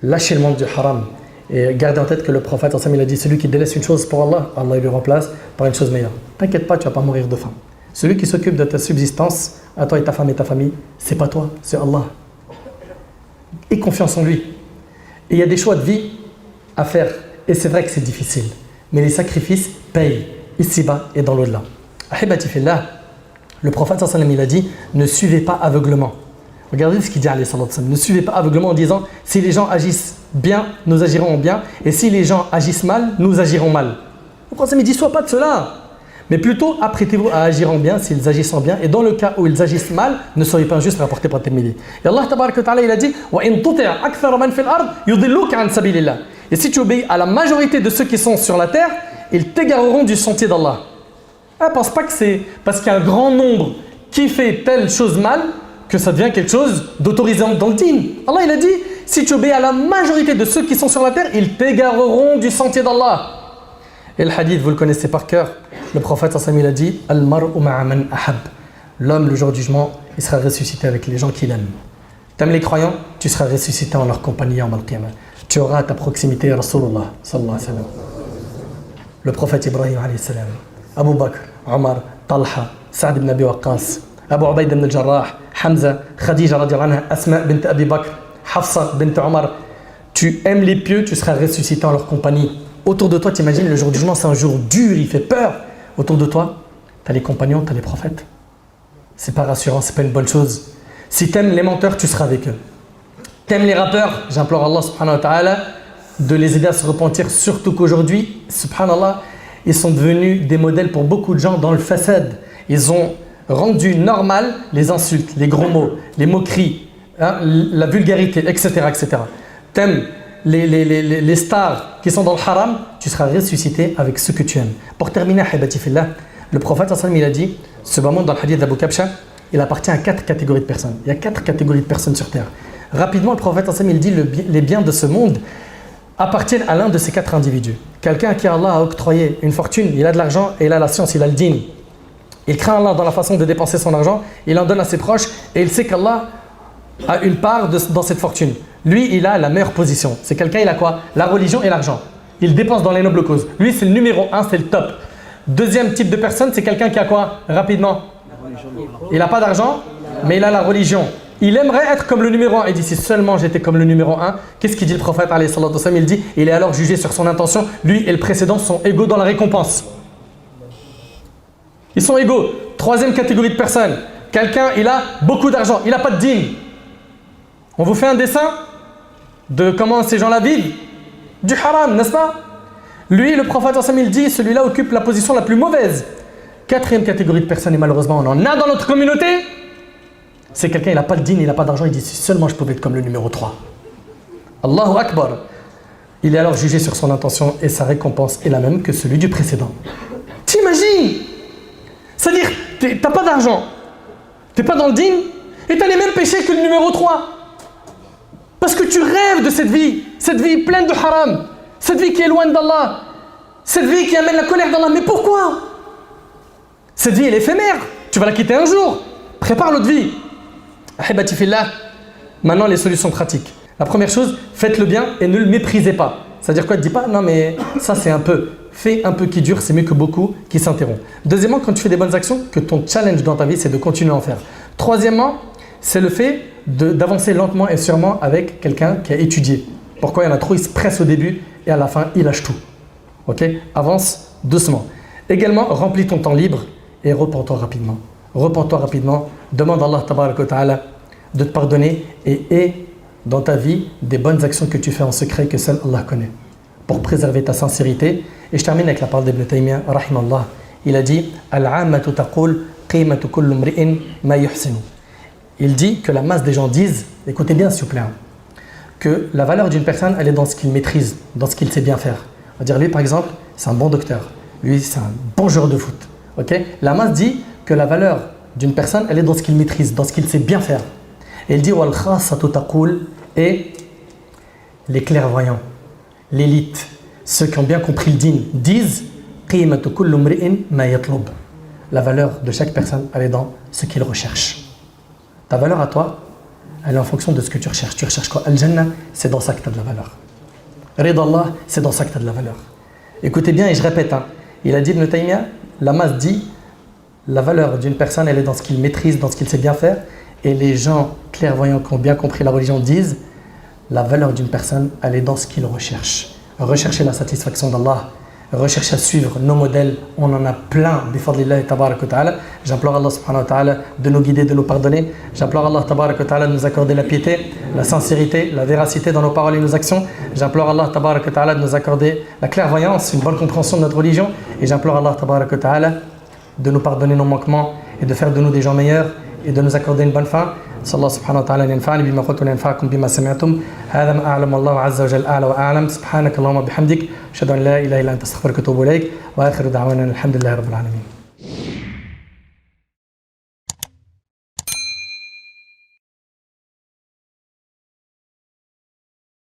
Lâchez le monde du haram. Et gardez en tête que le prophète il a dit, celui qui délaisse une chose pour Allah, Allah il lui remplace par une chose meilleure. T'inquiète pas, tu ne vas pas mourir de faim. Celui qui s'occupe de ta subsistance, à toi et ta femme et ta famille, c'est pas toi, c'est Allah. Aie confiance en lui. Et il y a des choix de vie à faire. Et c'est vrai que c'est difficile. Mais les sacrifices payent, ici-bas et dans l'au-delà. Ahibati fillah, le prophète il a dit, ne suivez pas aveuglement. Regardez ce qu'il dit, ne suivez pas aveuglement en disant, si les gens agissent bien, nous agirons bien, et si les gens agissent mal, nous agirons mal. Le prophète dit, sois pas de cela, mais plutôt apprêtez-vous à agir en bien s'ils agissent en bien, et dans le cas où ils agissent mal, ne soyez pas injustes, rapporté par Tirmidhi. Et Allah tabaraka wa ta'ala, il a dit, et si tu obéis à la majorité de ceux qui sont sur la terre, ils t'égareront du sentier d'Allah. Ne pense pas que c'est parce qu'il y a un grand nombre qui fait telle chose mal que ça devient quelque chose d'autorisé dans le dîn. Allah il a dit, si tu obéis à la majorité de ceux qui sont sur la terre, ils t'égareront du sentier d'Allah. Et le hadith, vous le connaissez par cœur. Le prophète il a dit, Al-mar'u ma'a man ahab. L'homme, le jour du jugement, il sera ressuscité avec les gens qu'il aime. T'aimes les croyants, tu seras ressuscité en leur compagnie en al-qiyamah. Tu auras à ta proximité Rasulullah sallallahu alayhi wa sallam. Le prophète Ibrahim alayhi salam, Abu Bakr, Omar, Talha, Saad ibn Abi Waqqas, Abu Ubaid ibn al-Jarrah, Hamza, Khadija radiallahu anha, Asma bint Abi Bakr, Hafsa bint Omar. Tu aimes les pieux, tu seras ressuscité en leur compagnie. Autour de toi, t'imagines, le jour du jugement, c'est un jour dur, il fait peur. Autour de toi, tu as les compagnons, tu as les prophètes. C'est pas rassurant, c'est pas une bonne chose. Si tu aimes les menteurs, tu seras avec eux. T'aimes les rappeurs, j'implore Allah subhanahu wa ta'ala de les aider à se repentir, surtout qu'aujourd'hui, subhanallah, ils sont devenus des modèles pour beaucoup de gens dans le fasad. Ils ont rendu normal les insultes, les gros mots, les moqueries, la vulgarité, etc. etc. T'aimes les stars qui sont dans le haram, tu seras ressuscité avec ce que tu aimes. Pour terminer, Hibati Fillah, le prophète il a dit, ce moment dans le hadith d'Abu Kabsha, il appartient à 4 catégories de personnes. Il y a 4 catégories de personnes sur terre. Rapidement, le prophète il dit, les biens de ce monde appartiennent à l'un de ces 4 individus. Quelqu'un à qui Allah a octroyé une fortune, il a de l'argent et il a la science, il a le dîn. Il craint Allah dans la façon de dépenser son argent, il en donne à ses proches et il sait qu'Allah a une part dans cette fortune. Lui, il a la meilleure position. C'est quelqu'un, il a quoi? La religion et l'argent. Il dépense dans les nobles causes. Lui, c'est le numéro 1, c'est le top. Deuxième type de personne, c'est quelqu'un qui a quoi? Rapidement. Il n'a pas d'argent, mais il a la religion. Il aimerait être comme le numéro 1. Il dit, si seulement j'étais comme le numéro 1, qu'est-ce qu'il dit le prophète alayhi salatu wa sallam? Il dit, il est alors jugé sur son intention. Lui et le précédent sont égaux dans la récompense. Ils sont égaux. Troisième catégorie de personnes. quelqu'un, il a beaucoup d'argent, il n'a pas de dîme. On vous fait un dessin de comment ces gens-là vivent. Du haram, n'est-ce pas? Lui, le prophète il dit, celui-là occupe la position la plus mauvaise. Quatrième catégorie de personnes, et malheureusement on en a dans notre communauté, c'est quelqu'un, il n'a pas de dîne, il n'a pas d'argent, il dit si seulement je pouvais être comme le numéro 3. Allahu Akbar. Il est alors jugé sur son intention et sa récompense est la même que celui du précédent. T'imagines? C'est-à-dire, t'as pas d'argent, t'es pas dans le dîne et t'as les mêmes péchés que le numéro 3. Parce que tu rêves de cette vie pleine de haram, cette vie qui est loin d'Allah, cette vie qui amène la colère d'Allah. Mais pourquoi? Cette vie elle est éphémère, tu vas la quitter un jour. Prépare l'autre vie. Ahibati fillah, maintenant les solutions pratiques. La première chose, faites le bien et ne le méprisez pas. C'est-à-dire quoi? Ne dis pas, non mais ça c'est un peu. Fais un peu qui dure, c'est mieux que beaucoup qui s'interrompent. Deuxièmement, quand tu fais des bonnes actions, que ton challenge dans ta vie, c'est de continuer à en faire. Troisièmement, c'est le fait d'avancer lentement et sûrement avec quelqu'un qui a étudié. Pourquoi? Il y en a trop, ils se pressent au début et à la fin, ils lâchent tout. Ok? Avance doucement. Également, remplis ton temps libre et repens-toi rapidement. Repens-toi rapidement. Demande à Allah tabaraka wa ta'ala de te pardonner et dans ta vie des bonnes actions que tu fais en secret que seul Allah connaît pour préserver ta sincérité. Et je termine avec la parole d'Ibn Taymiyyah rahimallah. Il a dit Al-'ammatu taqul qimatu kulli imri'in ma yuhsinu. Il dit que la masse des gens disent, écoutez bien s'il vous plaît, que la valeur d'une personne elle est dans ce qu'il maîtrise, dans ce qu'il sait bien faire. On va dire lui par exemple, c'est un bon docteur, lui c'est un bon joueur de foot. Okay? La masse dit que la valeur d'une personne elle est dans ce qu'il maîtrise, dans ce qu'il sait bien faire. Et il dit wal khassatu taqul, et les clairvoyants, l'élite, ceux qui ont bien compris le dîn, disent qimatu kulli imri'in ma yatlub. La valeur de chaque personne elle est dans ce qu'il recherche. Ta valeur à toi, elle est en fonction de ce que tu recherches. Tu recherches quoi? Al-Jannah, c'est dans ça que tu as de la valeur. Rida Allah, c'est dans ça que tu as de la valeur. Écoutez bien et je répète, il a dit Ibn Taymiyyah, la masse dit la valeur d'une personne, elle est dans ce qu'il maîtrise, dans ce qu'il sait bien faire. Et les gens clairvoyants qui ont bien compris la religion disent la valeur d'une personne, elle est dans ce qu'il recherche. Rechercher la satisfaction d'Allah, rechercher à suivre nos modèles, on en a plein, bifadlillahi tabarak wa ta'ala. J'implore Allah subhanahu wa ta'ala de nous guider, de nous pardonner. J'implore Allah tabarak wa ta'ala de nous accorder la piété, la sincérité, la véracité dans nos paroles et nos actions. J'implore Allah tabarak wa ta'ala de nous accorder la clairvoyance, une bonne compréhension de notre religion. Et j'implore Allah tabarak wa ta'ala de nous pardonner nos manquements et de faire de nous des gens meilleurs et de nous accorder une bonne fin. صلى الله سبحانه وتعالى أن ينفعني بما قلت وينفعكم بما سمعتم هذا ما أعلم الله عز وجل أعلى وأعلم سبحانك اللهم وبحمدك أشهد أن لا إله إلا أنت أستغفرك وأتوب إليك وآخر دعوانا الحمد لله رب العالمين.